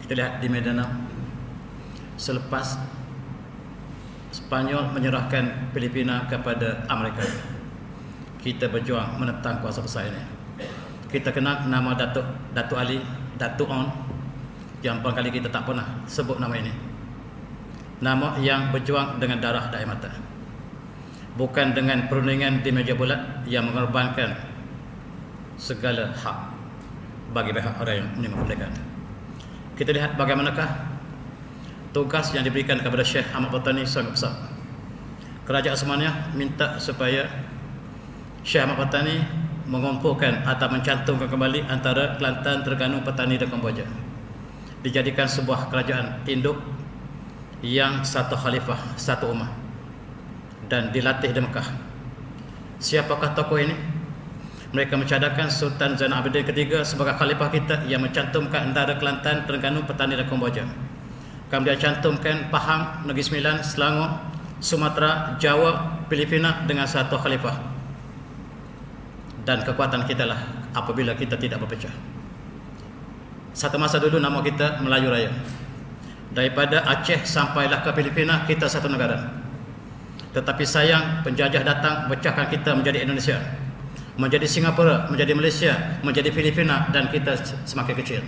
Speaker 2: Kita lihat di Mindanao, selepas Spanyol menyerahkan Filipina kepada Amerika, kita berjuang menentang kuasa besar ini. Kita kenal nama Datuk Ali, Datuk On, yang barangkali kita tak pernah sebut nama ini. nama yang berjuang dengan darah dan air mata, bukan dengan perundingan di meja bulat yang mengorbankan segala hak bagi pihak orang yang menerima kemerdekaan. Kita lihat bagaimanakah tugas yang diberikan kepada Syekh Ahmad Patani sangat besar. Kerajaan Osmania minta supaya Syekh Ahmad Patani mengumpulkan atau mencantumkan kembali antara Kelantan, Terengganu, Petani dan Kamboja, dijadikan sebuah kerajaan induk yang satu khalifah, satu ummah, dan dilatih di Mekah. Siapakah tokoh ini? Mereka mencadangkan Sultan Zainal Abidin ketiga sebagai khalifah kita yang mencantumkan antara Kelantan, Terengganu, Petani dan Kamboja. Kemudian cantumkan Pahang, Negeri Sembilan, Selangor, Sumatera, Jawa, Filipina dengan satu khalifah. Dan kekuatan kita lah apabila kita tidak berpecah. Satu masa dulu nama kita Melayu Raya. Daripada Aceh sampailah ke Filipina, kita satu negara. Tetapi sayang, penjajah datang pecahkan kita menjadi Indonesia, menjadi Singapura, menjadi Malaysia, menjadi Filipina, dan kita semakin kecil.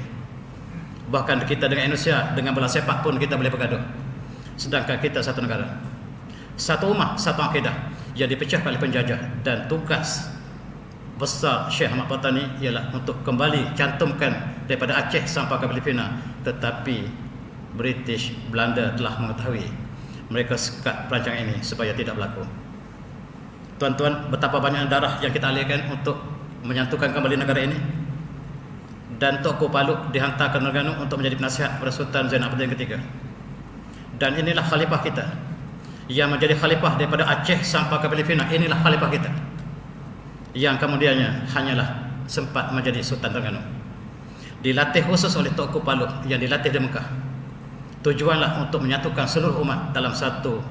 Speaker 2: Bahkan kita dengan Indonesia, dengan bola sepak pun kita boleh bergaduh. Sedangkan kita satu negara, satu ummah, satu akidah yang dipecahkan oleh penjajah. Dan tugas besar Syekh Ahmad Patani ialah untuk kembali cantumkan daripada Aceh sampai ke Filipina. Tetapi British, Belanda telah mengetahui. Mereka sekat perancangan ini supaya tidak berlaku. Tuan-tuan, betapa banyak darah yang kita alihkan untuk menyatukan kembali negara ini. Dan Tokoh Palu dihantar ke Terengganu untuk menjadi penasihat kepada Sultan Zainal Abidin ketiga. Dan inilah khalifah kita yang menjadi khalifah daripada Aceh sampai ke Filipina. Inilah khalifah kita yang kemudiannya hanyalah sempat menjadi Sultan Terengganu, dilatih khusus oleh Tokoh Palu yang dilatih di Mekah. Tujuanlah untuk menyatukan seluruh umat dalam satu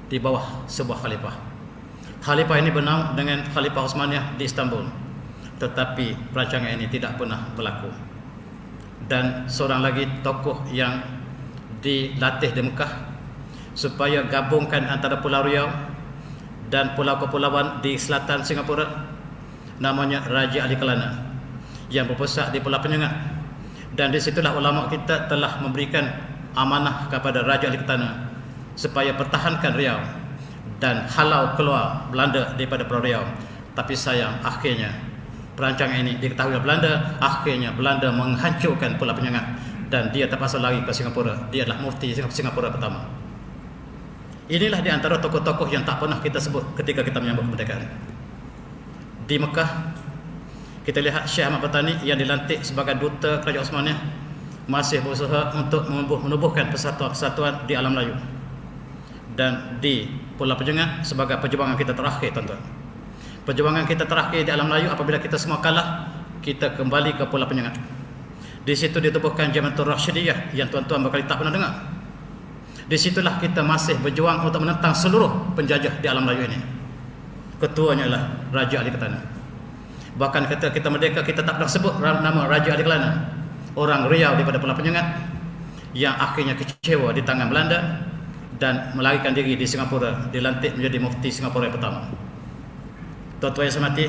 Speaker 2: di bawah sebuah khalifah. Khalifah ini bernama dengan Khalifah Osmaniyah di Istanbul, tetapi perancangan ini tidak pernah berlaku. Dan seorang lagi tokoh yang dilatih di Mekah supaya gabungkan antara Pulau Riau dan pulau kepulauan di selatan Singapura, namanya Raja Ali Kelana, yang berpusat di Pulau Penyengat. Dan di situlah ulama kita telah memberikan amanah kepada Raja Ali Kelana supaya pertahankan Riau dan halau keluar Belanda daripada Pulau Riau. Tapi sayang, akhirnya perancangan ini diketahui oleh Belanda. Akhirnya Belanda menghancurkan Pulau Penyengat dan dia terpaksa lari ke Singapura. Dia adalah mufti Singapura pertama. Inilah di antara tokoh-tokoh yang tak pernah kita sebut ketika kita menyambut kemerdekaan. Di Mekah, kita lihat Syekh Ahmad Patani yang dilantik sebagai duta Kerajaan Osmania masih berusaha untuk menubuhkan persatuan di alam Melayu. Dan di Pulau Penyengat sebagai perjuangan kita terakhir, tuan-tuan. Perjuangan kita terakhir di alam Melayu apabila kita semua kalah, kita kembali ke Pulau Penyengat. Di situ ditubuhkan Jamatul Rasyidiyah yang tuan-tuan barangkali tak pernah dengar. Di situlah kita masih berjuang untuk menentang seluruh penjajah di alam Melayu ini. Ketuanya adalah Raja Ali Kelana. Bahkan ketika kita merdeka, kita tak pernah sebut nama Raja Ali Kelana, orang Riau daripada Pulau Penyengat yang akhirnya kecewa di tangan Belanda dan melarikan diri di Singapura, dilantik menjadi mufti Singapura yang pertama. Tuan-tuan yang saya hormati,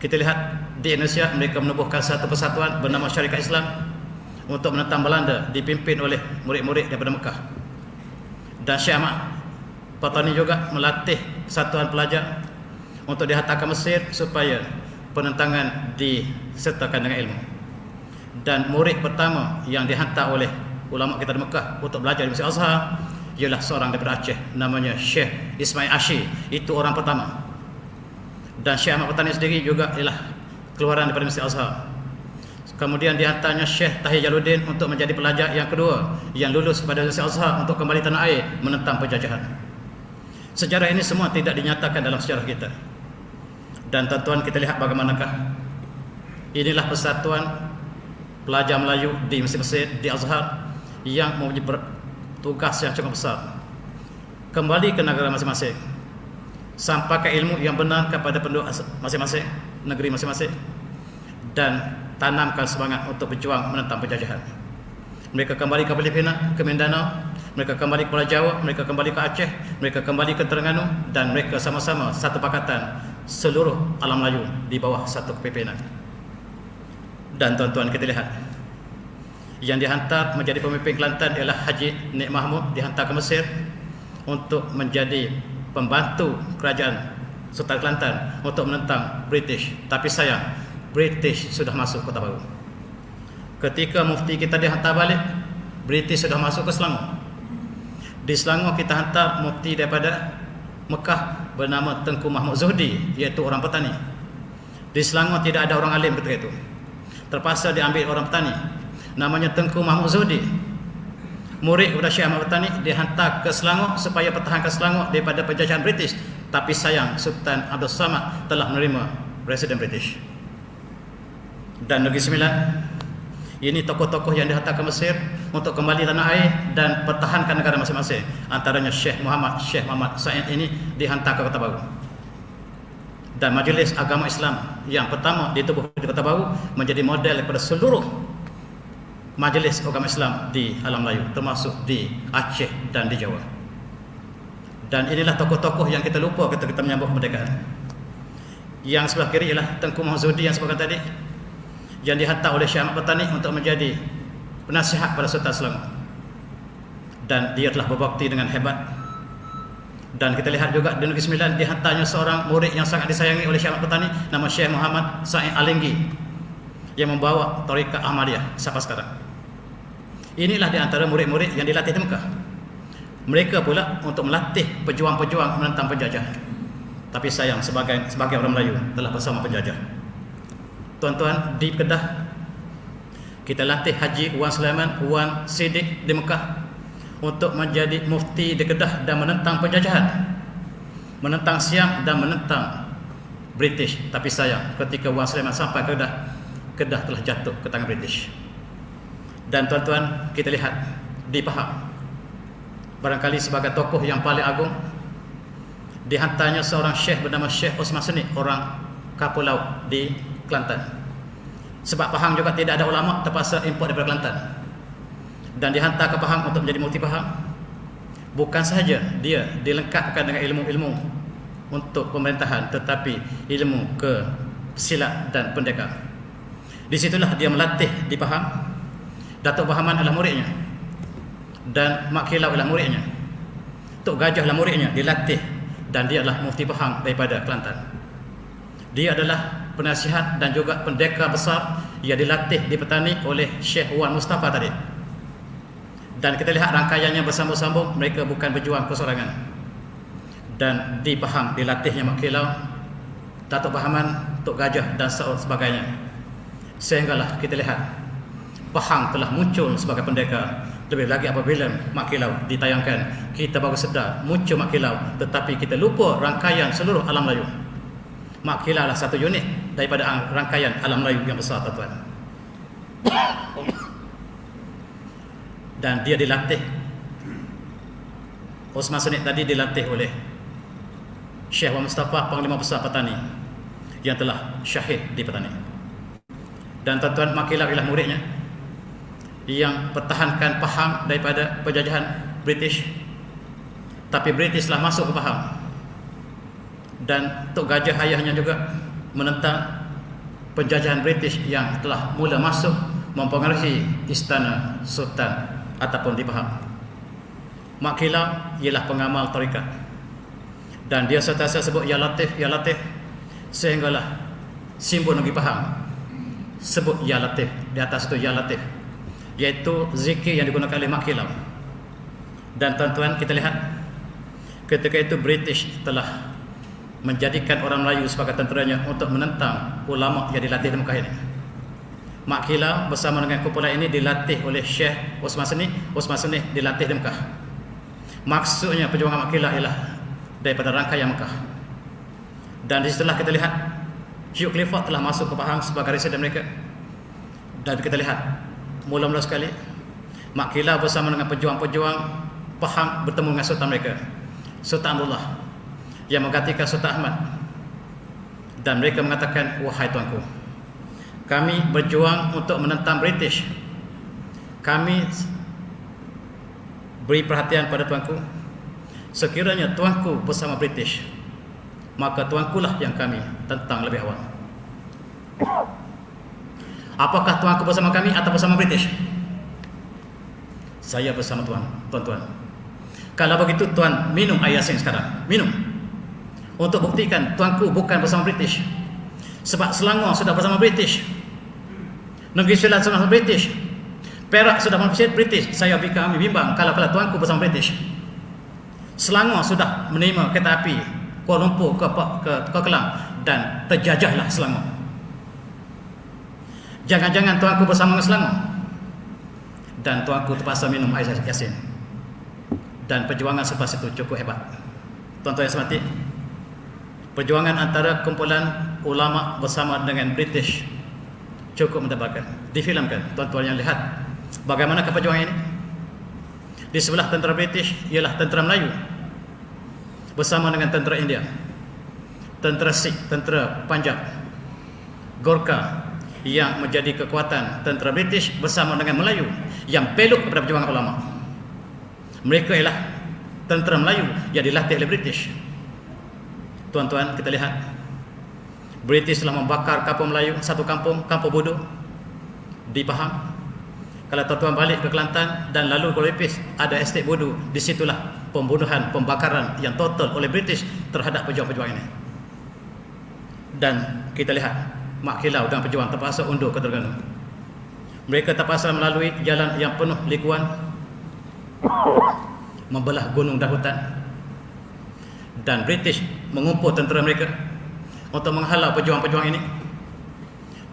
Speaker 2: kita lihat di Indonesia mereka menubuhkan satu persatuan bernama Syarikat Islam untuk menentang Belanda, dipimpin oleh murid-murid daripada Mekah. Dan Syekh Ahmad Patani juga melatih persatuan pelajar untuk dihantar ke Mesir supaya penentangan disertakan dengan ilmu. Dan murid pertama yang dihantar oleh ulama kita di Mekah untuk belajar di Masjid Azhar ialah seorang daripada Aceh, namanya Syekh Ismail Ashi. Itu orang pertama. Dan Syekh Ahmad Patani sendiri juga ialah keluaran daripada Masjid Azhar. Kemudian dihantarnya Syekh Tahir Jaludin untuk menjadi pelajar yang kedua yang lulus pada Masjid Azhar untuk kembali tanah air menentang penjajahan. Sejarah ini semua tidak dinyatakan dalam sejarah kita. Dan tuan-tuan, kita lihat bagaimanakah inilah persatuan pelajar Melayu di Mesir, di Azhar, yang mempunyai tugas yang cukup besar. Kembali ke negara masing-masing, sampaikan ilmu yang benar kepada penduduk masing-masing, negeri masing-masing, dan tanamkan semangat untuk berjuang menentang penjajahan. Mereka kembali ke Filipina, ke Mindanao, mereka kembali ke Pulau Jawa, mereka kembali ke Aceh, mereka kembali ke Terengganu, dan mereka sama-sama satu pakatan seluruh alam Melayu di bawah satu kepimpinan. Dan tuan-tuan, kita lihat Yang dihantar menjadi pemimpin Kelantan ialah Haji Nik Mahmud, dihantar ke Mesir untuk menjadi pembantu kerajaan Sultan Kelantan untuk menentang British. Tapi sayang, British sudah masuk Kota Baru. Ketika mufti kita dihantar balik, British sudah masuk ke Selangor. Di Selangor kita hantar mufti daripada Mekah bernama Tengku Mahmud Zuhdi, iaitu orang petani. Di Selangor tidak ada orang alim ketika itu. Terpaksa diambil orang petani, namanya Tengku Mahmud Zuhdi. Murid kepada Syekh Ahmad Petani, dihantar ke Selangor supaya pertahankan Selangor daripada penjajahan British. Tapi sayang, Sultan Abdul Samad telah menerima Presiden British. Dan Negeri Sembilan, ini tokoh-tokoh yang dihantar ke Mesir untuk kembali tanah air dan pertahankan negara masing-masing. Antaranya Syekh Muhammad Said ini dihantar ke Kota Baru. Dan Majlis Agama Islam yang pertama ditubuh di Kota Baru menjadi model kepada seluruh majlis agama Islam di alam Melayu, termasuk di Aceh dan di Jawa. Dan inilah tokoh-tokoh yang kita lupa ketika kita menyambut kemerdekaan. Yang sebelah kiri ialah Tengku Mahmud Zuhdi yang sebutkan tadi, yang dihantar oleh Syekh Ahmad Petani untuk menjadi penasihat pada Sultan Selangor. Dan dia telah berbakti dengan hebat. Dan kita lihat juga di Negeri Sembilan dihantarnya seorang murid yang sangat disayangi oleh Syekh Ahmad Petani, nama Syekh Muhammad Said Alinggi, yang membawa Tariqah Ahmadiyah sampai sekarang. Inilah di antara murid-murid yang dilatih di Mekah. Mereka pula untuk melatih pejuang-pejuang menentang penjajah. Tapi sayang, sebagai orang Melayu telah bersama penjajah. Tuan-tuan, di Kedah kita latih Haji Wan Sulaiman Wan Siddiq di Mekah untuk menjadi mufti di Kedah dan menentang penjajahan, menentang Siam dan menentang British. Tapi sayang, ketika Wan Sulaiman sampai ke Kedah telah jatuh ke tangan British. Dan tuan-tuan, kita lihat di Pahang, barangkali sebagai tokoh yang paling agung, dihantarnya seorang syekh bernama Syekh Osman Seni, orang kapal laut di Kelantan. Sebab Pahang juga tidak ada ulama, terpaksa import daripada Kelantan. Dan dihantar ke Pahang untuk menjadi mufti Pahang. Bukan sahaja dia dilengkapkan dengan ilmu-ilmu untuk pemerintahan, tetapi ilmu ke silat dan pendekar. Di situlah dia melatih di Pahang. Datuk Bahaman adalah muridnya, dan Mak Kilau adalah muridnya, Tok Gajah adalah muridnya, dilatih. Dan dia adalah mufti Pahang daripada Kelantan. Dia adalah penasihat dan juga pendekar besar yang dilatih di Petani oleh Syekh Wan Mustafa tadi. Dan kita lihat rangkaiannya bersambung-sambung, mereka bukan berjuang kesorangan. Dan di Pahang dilatihnya Mak Kilau, Datuk Bahaman, Tok Gajah dan sebagainya. Sehinggalah kita lihat Pahang telah muncul sebagai pendekar. Lebih lagi apabila Mak Kilau ditayangkan, kita baru sedar muncul Mak Kilau, tetapi kita lupa rangkaian seluruh alam Melayu. Mak Kilau adalah satu unit daripada rangkaian alam Melayu yang besar, tuan-tuan. Dan dia dilatih, Osman Seni tadi dilatih oleh Syekh Wan Mustafa, Panglima Besar Petani yang telah syahid di Petani. Dan tuan-tuan, Mak Kilau ialah muridnya yang pertahankan Pahang daripada penjajahan British. Tapi British telah masuk ke Pahang. Dan Tok Gajah ayahnya juga menentang penjajahan British yang telah mula masuk mempengaruhi istana Sultan ataupun di Pahang. Mak Kilau ialah pengamal tarikat. Dan dia sentiasa sebut Ya Latif, Ya Latif, sehinggalah simbol negeri Pahang sebut Ya Latif. Di atas itu Ya Latif, iaitu zikir yang digunakan oleh Mak Kilau. Dan tuan-tuan, kita lihat ketika itu British telah menjadikan orang Melayu sebagai tenteranya untuk menentang ulama yang dilatih di Mekah ini. Mak Kilau bersama dengan kumpulan ini dilatih oleh Syekh Osman Seni. Osman Seni dilatih di Mekah. Maksudnya perjuangan Mak Kilau ialah daripada rangkaian Mekah. Dan disitulah kita lihat Hugh Clifford telah masuk ke Pahang sebagai residen mereka. Dan kita lihat mula-mula sekali Mak Kilau bersama dengan pejuang-pejuang Pahang bertemu dengan sultan mereka, Sultan Abdullah, yang menggantikan Sultan Ahmad. Dan mereka mengatakan, wahai tuanku, kami berjuang untuk menentang British. Kami beri perhatian pada tuanku. Sekiranya tuanku bersama British, maka tuankulah yang kami tentang lebih awal. Apakah tuanku bersama kami atau bersama British? Saya bersama tuan-tuan. Kalau begitu tuan minum air Yasin sekarang. Minum. Untuk buktikan tuanku bukan bersama British. Sebab Selangor sudah bersama British. Negeri Sembilan bersama British. Perak sudah bersama British. Saya kami bimbang kalau tuanku bersama British. Selangor sudah menerima kereta api Kuala Lumpur ke Kelang dan terjajahlah Selangor. Jangan-jangan tuanku bersama dengan Selangor. Dan tuanku terpaksa minum air Yasin. Dan perjuangan selepas itu cukup hebat. Tuan-tuan yang hormati, perjuangan antara kumpulan ulama bersama dengan British cukup mendapatkan. Difilmkan, tuan-tuan yang lihat bagaimana perjuangan ini. Di sebelah tentera British ialah tentera Melayu bersama dengan tentera India, tentera Sikh, tentera Punjab, Gorkha yang menjadi kekuatan tentera British bersama dengan Melayu yang peluk kepada perjuangan ulama. Mereka ialah tentera Melayu yang dilatih oleh British. Tuan-tuan, kita lihat British telah membakar kampung Melayu, satu kampung Bodoh di Pahang. Kalau tuan-tuan balik ke Kelantan dan lalu ke Lepis, ada estate Bodoh. Disitulah pembunuhan, pembakaran yang total oleh British terhadap pejuang-pejuang ini. Dan kita lihat Mak Kilau dan pejuang terpaksa undur ke Terengganu. Mereka terpaksa melalui jalan yang penuh likuan, membelah gunung dan hutan. Dan British mengumpul tentera mereka untuk menghalau pejuang-pejuang ini.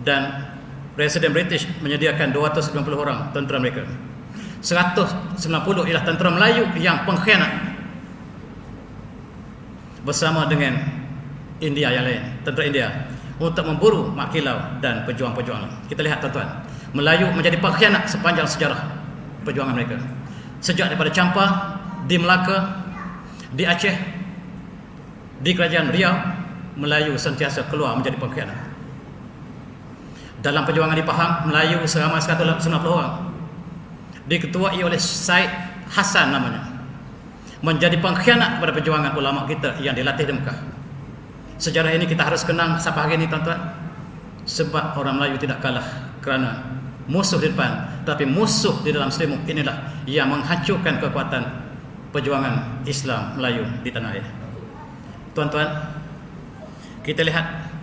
Speaker 2: Dan Presiden British menyediakan 290 orang tentera mereka. 190 ialah tentera Melayu yang pengkhianat bersama dengan India yang lain, tentera India, untuk memburu Mak Kilau dan pejuang-pejuang. Kita lihat tuan-tuan, Melayu menjadi pengkhianat sepanjang sejarah perjuangan mereka. Sejak daripada Champa, di Melaka, di Aceh, di Kerajaan Riau, Melayu sentiasa keluar menjadi pengkhianat. Dalam perjuangan di Pahang, Melayu seramai 190 orang diketuai oleh Syed Hasan namanya, menjadi pengkhianat pada perjuangan ulama kita yang dilatih di Mekah. Sejarah ini kita harus kenang sampai hari ini tuan-tuan. Sebab orang Melayu tidak kalah kerana musuh di depan, tapi musuh di dalam selimut inilah yang menghancurkan kekuatan perjuangan Islam Melayu di tanah air. Tuan-tuan, kita lihat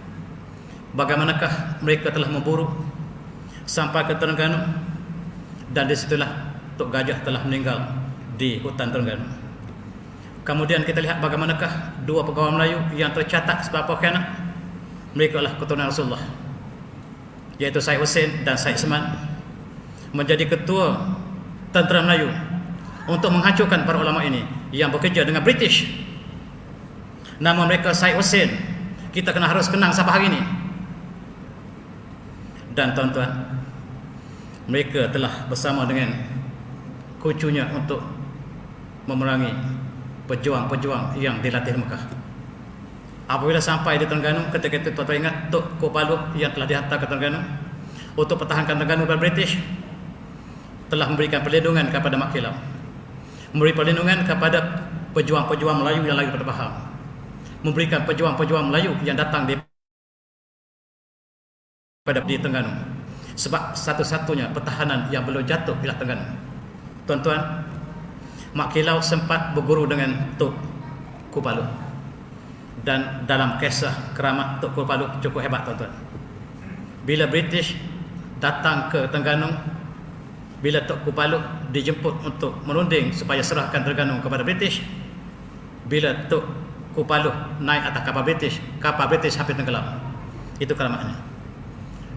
Speaker 2: bagaimanakah mereka telah memburu sampai ke Terengganu, dan disitulah Tok Gajah telah meninggal di hutan Terengganu. Kemudian kita lihat bagaimanakah dua pegawai Melayu yang tercatat sebagai pengkhianat. Mereka adalah keturunan Rasulullah, iaitu Syed Hussein dan Syed Seman, menjadi ketua tentera Melayu untuk menghancurkan para ulama ini yang bekerja dengan British. Nama mereka Syed Hussein, kita harus kenang sampai hari ini. Dan tuan-tuan, mereka telah bersama dengan kucunya untuk memerangi pejuang-pejuang yang dilatih di Mekah. Apabila sampai di Terengganu, ketika itu tuan-tuan ingat Tok Kopalu yang telah dihantar ke Terengganu untuk pertahankan Terengganu kepada British, telah memberikan perlindungan kepada Mak Kilau, memberi perlindungan kepada pejuang-pejuang Melayu yang lagi pada Pahang, memberikan pejuang-pejuang Melayu yang datang di Terengganu. Sebab satu-satunya pertahanan yang belum jatuh ialah Terengganu. Tuan-tuan, Mak Kilau sempat berguru dengan Tok Kopalu, dan dalam kisah keramat Tok Kopalu cukup hebat tuan-tuan. Bila British datang ke Terengganu, bila Tok Kopalu dijemput untuk merunding supaya serahkan Terengganu kepada British, bila Tok Kopalu naik atas kapal British hampir tenggelam. Itu keramatnya.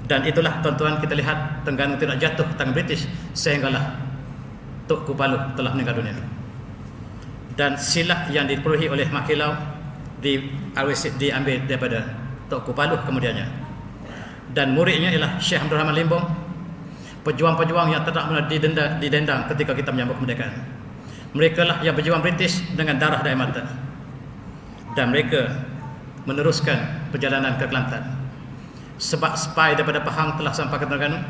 Speaker 2: Dan itulah tuan-tuan, kita lihat Terengganu tidak jatuh ke tangan British sehinggalah Tok Kopalu telah meninggal dunia. Dan silat yang diperolehi oleh Mak Kilau diambil daripada Tok Kopalu kemudiannya. Dan muridnya ialah Syekh Abdul Rahman Limbong, pejuang-pejuang yang tidak pernah didendang ketika kita menyambut kemerdekaan. Mereka lah yang berjuang British dengan darah dan air mata. Dan mereka meneruskan perjalanan ke Kelantan. Sebab spy daripada Pahang telah sampai ke Terengganu,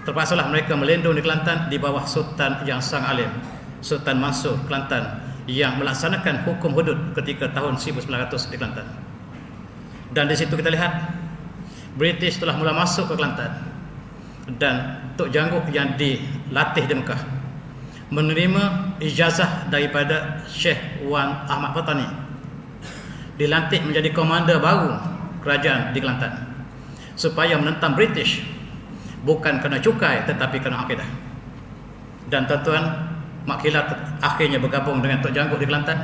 Speaker 2: terpaksalah mereka melindung di Kelantan di bawah Sultan yang sang alim, Sultan Mansur Kelantan, yang melaksanakan hukum hudud ketika tahun 1900 di Kelantan. Dan di situ kita lihat British telah mula masuk ke Kelantan, dan Tok Janggut yang dilatih di Mekah menerima ijazah daripada Syekh Wan Ahmad Patani, dilantik menjadi komander baru kerajaan di Kelantan supaya menentang British, bukan kerana cukai tetapi kerana akidah. Dan tuan-tuan, Mak Kila akhirnya bergabung dengan Tok Janggut di Kelantan,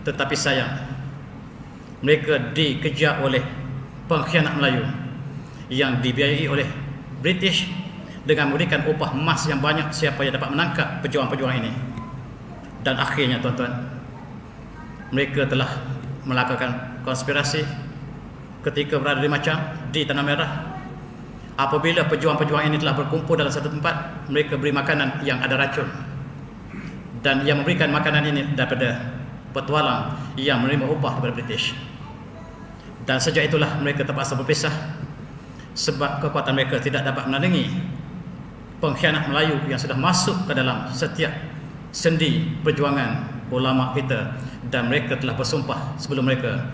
Speaker 2: tetapi sayang mereka dikejar oleh pengkhianat Melayu yang dibiayai oleh British dengan memberikan upah emas yang banyak siapa yang dapat menangkap pejuang-pejuang ini. Dan akhirnya tuan-tuan, mereka telah melakukan konspirasi ketika berada di Macang, di Tanah Merah. Apabila pejuang-pejuang ini telah berkumpul dalam satu tempat, mereka beri makanan yang ada racun, dan yang memberikan makanan ini daripada petualang yang menerima upah daripada British. Dan sejak itulah mereka terpaksa berpisah, sebab kekuatan mereka tidak dapat menandingi pengkhianat Melayu yang sudah masuk ke dalam setiap sendi perjuangan ulama kita. Dan mereka telah bersumpah sebelum mereka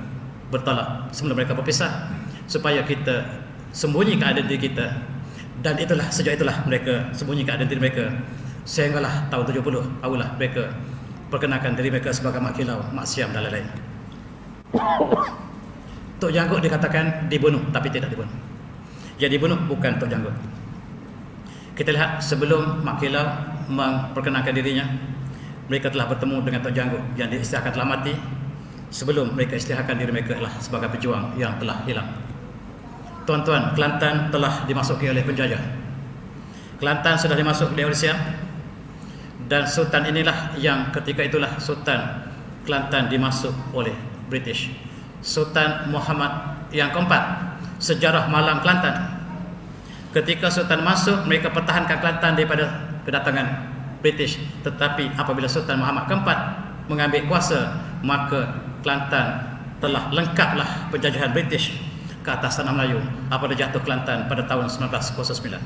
Speaker 2: bertalak, sebelum mereka berpisah, supaya kita sembunyikan identiti kita. Dan itulah, sejak itulah mereka sembunyikan identiti mereka, sehinggalah tahun 70 barulah mereka perkenalkan diri mereka sebagai Mak Kilau, Mak Siam dan lain-lain. Tok Janggut dikatakan dibunuh, tapi tidak dibunuh. Yang dibunuh bukan Tok Janggut. Kita lihat sebelum Mak Kilau memperkenalkan dirinya, mereka telah bertemu dengan Tok Janggut yang diistilahkan telah mati, sebelum mereka istilahkan diri mereka adalah sebagai pejuang yang telah hilang. Tuan-tuan, Kelantan telah dimasuki oleh penjajah. Kelantan sudah dimasuki oleh Siam, dan Sultan inilah yang ketika itulah Sultan Kelantan dimasuk oleh British. Sultan Muhammad yang keempat, sejarah malam Kelantan. Ketika Sultan masuk, mereka pertahankan Kelantan daripada kedatangan British. Tetapi apabila Sultan Muhammad keempat mengambil kuasa, maka Kelantan telah lengkaplah penjajahan British ke atas tanah Melayu apabila jatuh Kelantan pada tahun 1909.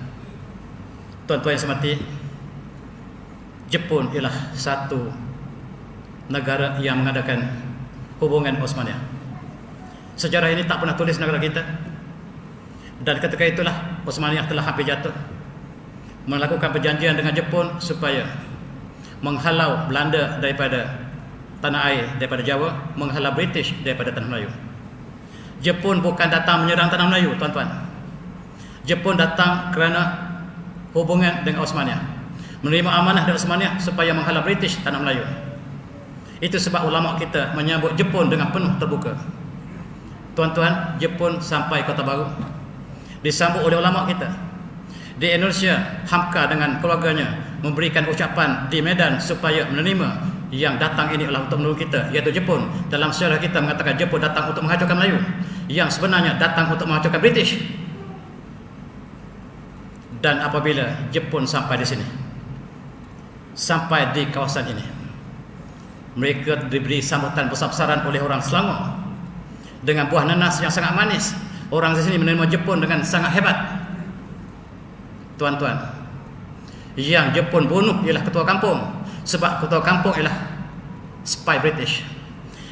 Speaker 2: Tuan-tuan yang semati, Jepun ialah satu negara yang mengadakan hubungan Osmania. Sejarah ini tak pernah tulis negara kita. Dan ketika itulah Osmania telah hampir jatuh, melakukan perjanjian dengan Jepun supaya menghalau Belanda daripada tanah air, daripada Jawa, menghalau British daripada tanah Melayu. Jepun bukan datang menyerang tanah Melayu, tuan-tuan. Jepun datang kerana hubungan dengan Osmania, menerima amanah dari Osmania supaya menghalau British tanah Melayu. Itu sebab ulama kita menyambut Jepun dengan penuh terbuka. Tuan-tuan, Jepun sampai Kota Baru disambut oleh ulama kita. Di Indonesia, Hamka dengan keluarganya memberikan ucapan di Medan supaya menerima yang datang ini adalah untuk menolong kita, iaitu Jepun. Dalam sejarah kita mengatakan Jepun datang untuk menghancurkan Melayu, yang sebenarnya datang untuk menghancurkan British. Dan apabila Jepun sampai di sini, sampai di kawasan ini, mereka diberi sambutan besar-besaran oleh orang Selangor dengan buah nanas yang sangat manis. Orang di sini menerima Jepun dengan sangat hebat. Tuan-tuan, yang Jepun bunuh ialah ketua kampung, sebab ketua kampung ialah spy British.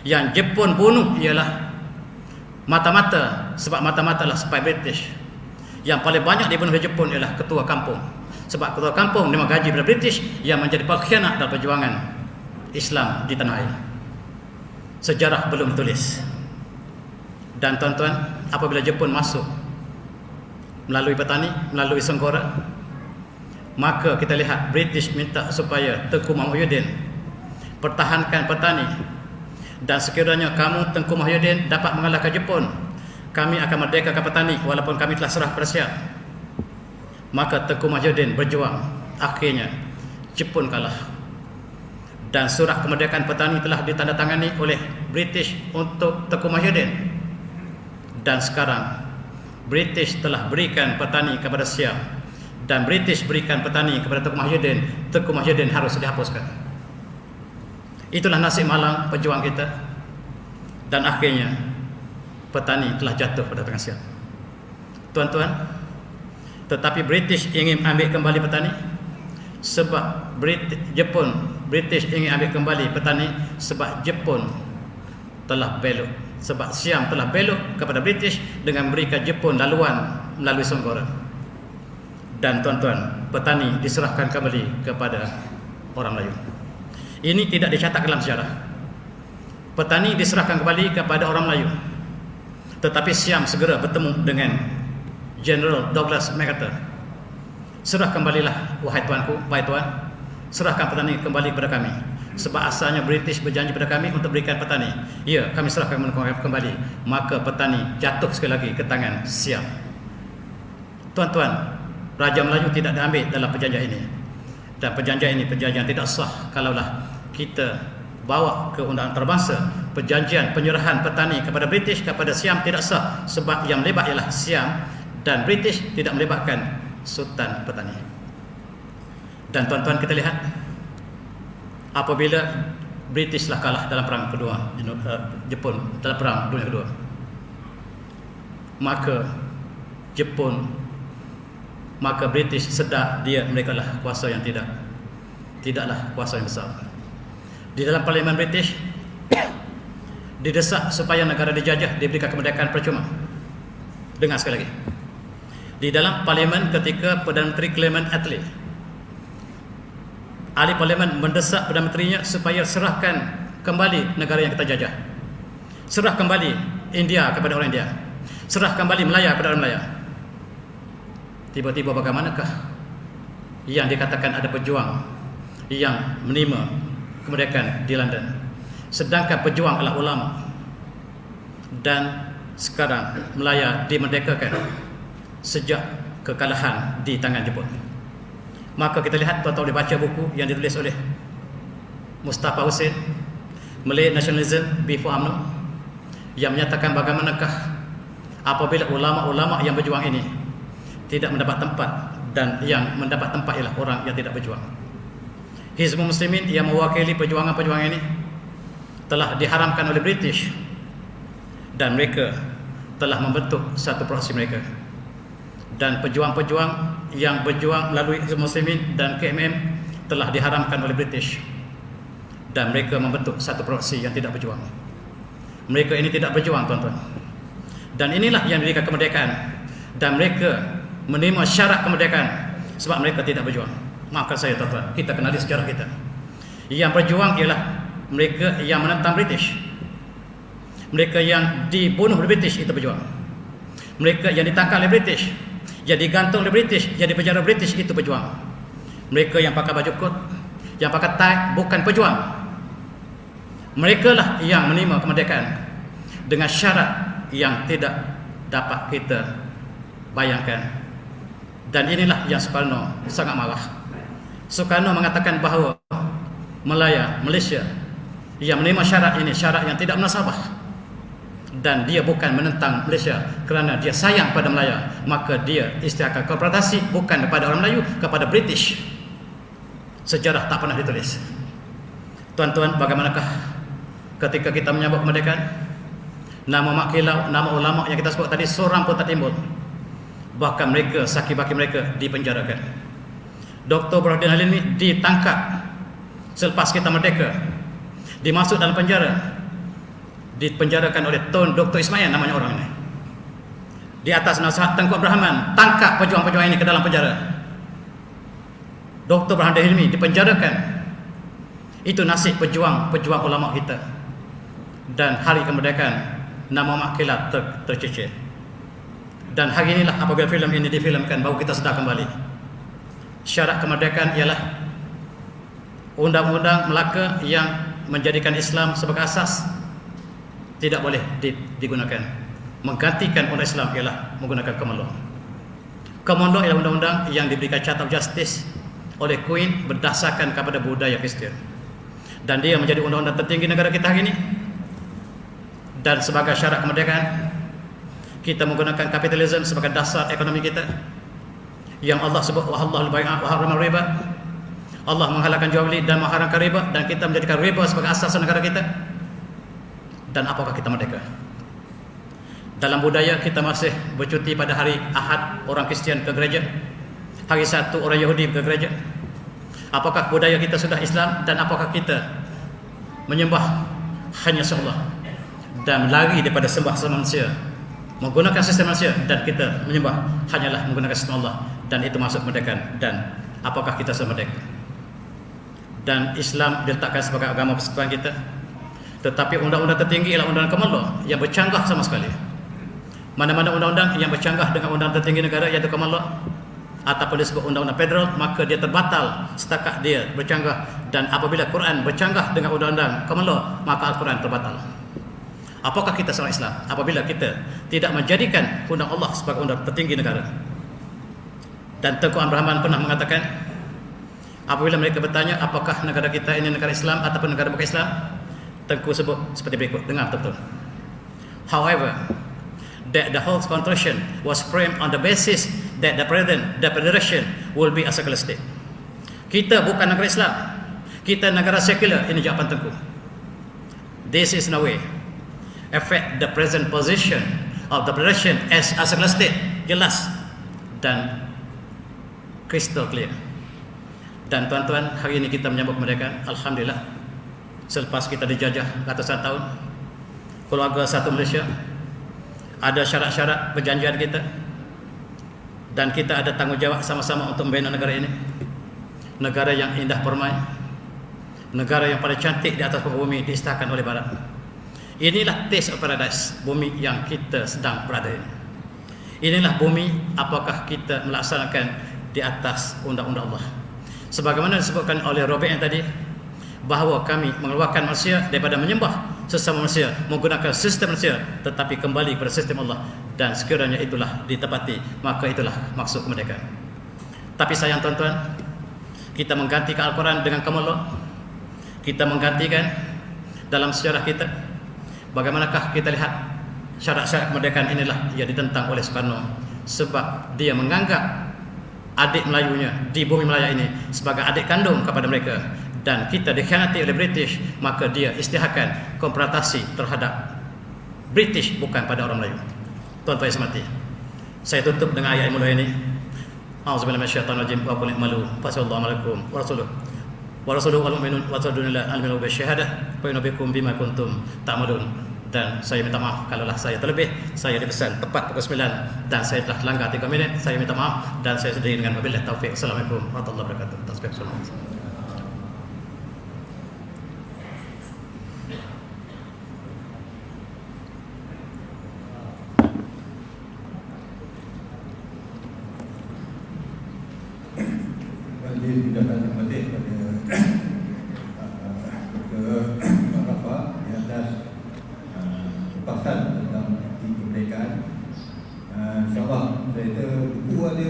Speaker 2: Yang Jepun bunuh ialah mata-mata, sebab mata-mata adalah spy British. Yang paling banyak dibunuh di Jepun ialah ketua kampung, sebab ketua kampung menerima gaji dari British yang menjadi pengkhianat dalam perjuangan Islam di tanah air. Sejarah belum tulis. Dan tuan-tuan, apabila Jepun masuk melalui petani, melalui Senggora, maka kita lihat British minta supaya Tengku Mahyudin pertahankan petani, dan sekiranya kamu Tengku Mahyudin dapat mengalahkan Jepun, kami akan merdekakan petani walaupun kami telah serah kepada Siam. Maka Tengku Mahyudin berjuang. Akhirnya Jepun kalah, dan surat kemerdekaan petani telah ditandatangani oleh British untuk Tengku Mahyudin. Dan sekarang British telah berikan petani kepada Siam, dan British berikan petani kepada Tengku Mahyudin. Tengku Mahyudin harus dihapuskan. Itulah nasib malang pejuang kita. Dan akhirnya petani telah jatuh pada tangan Siam. Tuan-tuan, tetapi British ingin ambil kembali petani, sebab British ingin ambil kembali petani sebab Jepun telah belok, sebab Siam telah belok kepada British dengan memberikan Jepun laluan melalui Senggora. Dan tuan-tuan, petani diserahkan kembali kepada orang Melayu. Ini tidak dicatat dalam sejarah. Petani diserahkan kembali kepada orang Melayu. Tetapi Siam segera bertemu dengan General Douglas MacArthur. Serah kembalilah wahai tuanku, wahai tuan, serahkan petani kembali kepada kami. Sebab asalnya British berjanji pada kami untuk berikan petani. Ya, kami serahkan kembali. Maka petani jatuh sekali lagi ke tangan Siam. Tuan-tuan, Raja Melayu tidak diambil dalam perjanjian ini. Dan perjanjian ini perjanjian tidak sah kalaulah kita bawa ke undang antarabangsa. Perjanjian penyerahan petani kepada British, kepada Siam tidak sah. Sebab yang melibat ialah Siam dan British, tidak melibatkan Sultan Petani. Dan tuan-tuan, kita lihat apabila British lah kalah dalam perang kedua, Jepun dalam perang dunia kedua, maka British sedar mereka lah kuasa yang tidaklah kuasa yang besar. Di dalam Parlimen British didesak supaya negara dijajah diberikan kemerdekaan percuma. Dengar sekali lagi. Di dalam Parlimen ketika Perdana Menteri Clement Attlee, ahli Parlimen mendesak Perdana Menterinya supaya serahkan kembali negara yang kita jajah. Serah kembali India kepada orang India. Serah kembali Melaya kepada orang Melaya. Tiba-tiba bagaimanakah yang dikatakan ada pejuang yang menerima kemerdekaan di London, sedangkan pejuang adalah ulama, dan sekarang Melaya dimerdekakan sejak kekalahan di tangan Jepun. Maka kita lihat, tuan-tuan boleh baca buku yang ditulis oleh Mustafa Hussein, Malay Nationalism Before UMNO, yang menyatakan bagaimanakah apabila ulama-ulama yang berjuang ini tidak mendapat tempat, dan yang mendapat tempat ialah orang yang tidak berjuang. Hizbul Muslimin yang mewakili perjuangan-perjuangan ini telah diharamkan oleh British, dan mereka telah membentuk satu proksi mereka. Dan pejuang-pejuang yang berjuang melalui Hizbul Muslimin dan KMM telah diharamkan oleh British, dan mereka membentuk satu proksi yang tidak berjuang. Mereka ini tidak berjuang, tuan-tuan. Dan inilah yang diberikan kemerdekaan, dan mereka menerima syarat kemerdekaan sebab mereka tidak berjuang. Maafkan saya, tuan-tuan, kita kenali sejarah kita. Yang berjuang ialah mereka yang menentang British. Mereka yang dibunuh oleh British itu berjuang. Mereka yang ditangkap oleh British, yang digantung oleh British, yang dipenjara British itu berjuang. Mereka yang pakai baju kot, yang pakai tie, bukan pejuang. Mereka lah yang menerima kemerdekaan dengan syarat yang tidak dapat kita bayangkan. Dan inilah yang Soekarno sangat marah. Soekarno mengatakan bahawa Malaysia yang menerima syarat ini, syarat yang tidak munasabah, dan dia bukan menentang Malaysia kerana dia sayang pada Melaya, maka dia istiakan korporasi bukan kepada orang Melayu, kepada British. Sejarah tak pernah ditulis. Tuan-tuan, bagaimanakah ketika kita menyambut kemerdekaan? Nama Mak Kilau, nama ulama yang kita sebut tadi, seorang pun tak timbul. Bahkan mereka, saki-baki mereka dipenjarakan. Dr. Burhanuddin Halimi ditangkap selepas kita merdeka, dimasuk dalam penjara, dipenjarakan oleh Tun Dr. Ismail, namanya orang ini. Di atas nasihat Tengku Abdul Rahman, tangkap pejuang-pejuang ini ke dalam penjara. Dr. Burhanuddin Halimi dipenjarakan. Itu nasib pejuang ulama kita. Dan hari kemerdekaan, nama Mak Kilau tercecir. Dan hari inilah apabila filem ini difilmkan, baru kita sedar kembali. Syarat kemerdekaan ialah undang-undang Melaka yang menjadikan Islam sebagai asas tidak boleh digunakan. Menggantikan undang Islam ialah menggunakan common law. Common law ialah undang-undang yang diberikan Charter of Justice oleh Queen berdasarkan kepada budaya Kristian. Dan dia menjadi undang-undang tertinggi negara kita hari ini. Dan sebagai syarat kemerdekaan, kita menggunakan kapitalisme sebagai dasar ekonomi kita, yang Allah sebut wahallahul bai'a wa harrama riba. Allah menghalalkan jual beli dan mengharamkan riba, dan kita menjadikan riba sebagai asas negara kita. Dan apakah kita merdeka? Dalam budaya kita masih bercuti pada hari Ahad, orang Kristian ke gereja. Hari Sabtu orang Yahudi ke gereja. Apakah budaya kita sudah Islam, dan apakah kita menyembah hanya Allah dan lari daripada sembah manusia, menggunakan sistem manusia, dan kita menyembah hanyalah menggunakan sistem Allah, dan itu masuk kemerdekaan? Dan apakah kita sudah merdeka? dan Islam diletakkan sebagai agama persekutuan kita. Tetapi undang-undang tertinggi ialah undang-undang common law yang bercanggah sama sekali. Mana-mana undang-undang yang bercanggah dengan undang tertinggi negara iaitu common law ataupun disebut undang-undang federal, maka dia terbatal setakat dia bercanggah. Dan apabila Quran bercanggah dengan undang-undang common law, maka Al-Quran terbatal. Apakah kita seorang Islam apabila kita tidak menjadikan undang Allah sebagai undang tertinggi negara? Dan Tengku Abdul Rahman pernah mengatakan, apabila mereka bertanya apakah negara kita ini negara Islam ataupun negara bukan Islam, Tengku sebut seperti berikut, dengar betul-betul. However, that the whole constitution was framed on the basis that the federation will be a secular state. Kita bukan negara Islam, kita negara sekular. Ini jawapan Tengku. This is no way affect the present position of the federation as a secular state. Jelas dan crystal clear. Dan tuan-tuan, hari ini kita menyambut kemerdekaan, alhamdulillah. Selepas kita dijajah ratusan tahun, keluarga satu Malaysia, ada syarat-syarat perjanjian kita, dan kita ada tanggungjawab sama-sama untuk membina negara ini. Negara yang indah permai, negara yang paling cantik di atas bumi diisytiharkan oleh Barat. Inilah taste of paradise, bumi yang kita sedang berada ini. Inilah bumi apakah kita melaksanakan di atas undang-undang Allah. Sebagaimana disebutkan oleh Robert yang tadi, bahawa kami mengeluarkan manusia daripada menyembah sesama manusia menggunakan sistem manusia, tetapi kembali kepada sistem Allah. Dan sekiranya itulah ditepati, maka itulah maksud kemerdekaan. Tapi sayang tuan-tuan, kita menggantikan Al-Quran dengan common law. Kita menggantikan dalam sejarah kita. Bagaimanakah kita lihat syarat-syarat kemerdekaan inilah yang ditentang oleh Soekarno, sebab dia menganggap adik Melayunya di bumi Melaya ini sebagai adik kandung kepada mereka. Dan kita dikhianati oleh British, maka dia isytiharkan konfrontasi terhadap British, bukan pada orang Melayu. Tuan-tuan yang hormati, saya tutup dengan ayat yang mulia ini. A'udzubillahi minasyaitonirrajim. Wa qul i'malu fasallallahu wa rasuluhu wa rasuluhu wal mu'minun wa tadunila al-minu bi syahadah fa innabikum bima kuntum ta'malun. Dan saya minta maaf kalaulah saya terlebih. Saya dipesan tepat pukul 9 dan saya telah langgar 3 minit. Saya minta maaf dan saya sendiri dengan wabillahi taufik. Assalamualaikum warahmatullahi wabarakatuh. Tasbih salam.
Speaker 1: Tindakan yang penting pada Dr. Rafa di atas lepasan tentang arti kemerdekaan. InsyaAllah saya buku ada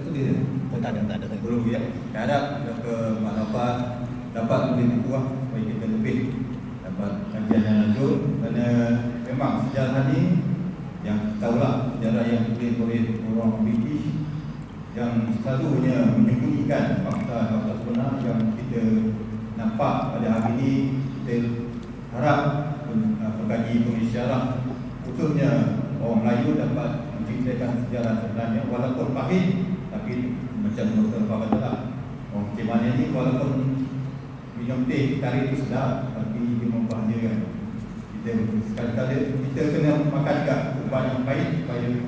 Speaker 1: tulis.
Speaker 2: Tak ada.
Speaker 1: Belum ya. Saya harap Dr. Rafa dapat tulis buku supaya kita lebih dapat kajian yang lanjut, kerana memang sejarah ni yang tahulah sejarah yang ditulis oleh orang British yang selalunya menyembunyikan fakta-fakta sebenar yang kita nampak pada hari ini. Kita harap pengkaji pensyarah khususnya orang Melayu dapat menceritakan sejarah sebenarnya, walaupun pahit, tapi macam Dr. Rafa kata lah, orang Cimanya ni walaupun minum teh kari itu sedap, tapi dia membahayakan kita. Sekali-kali kita kena makan juga ubat yang baik supaya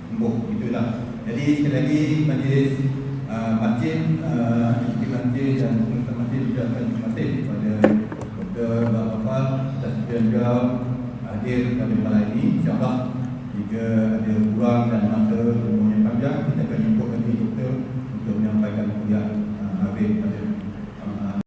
Speaker 1: sembuh. Itulah. Jadi sekali lagi majlis masjid, masjid dan pemerintah masjid ucapkan terima kasih kepada Dr. Rafa atas beliau hadir pada malam ini. InsyaAllah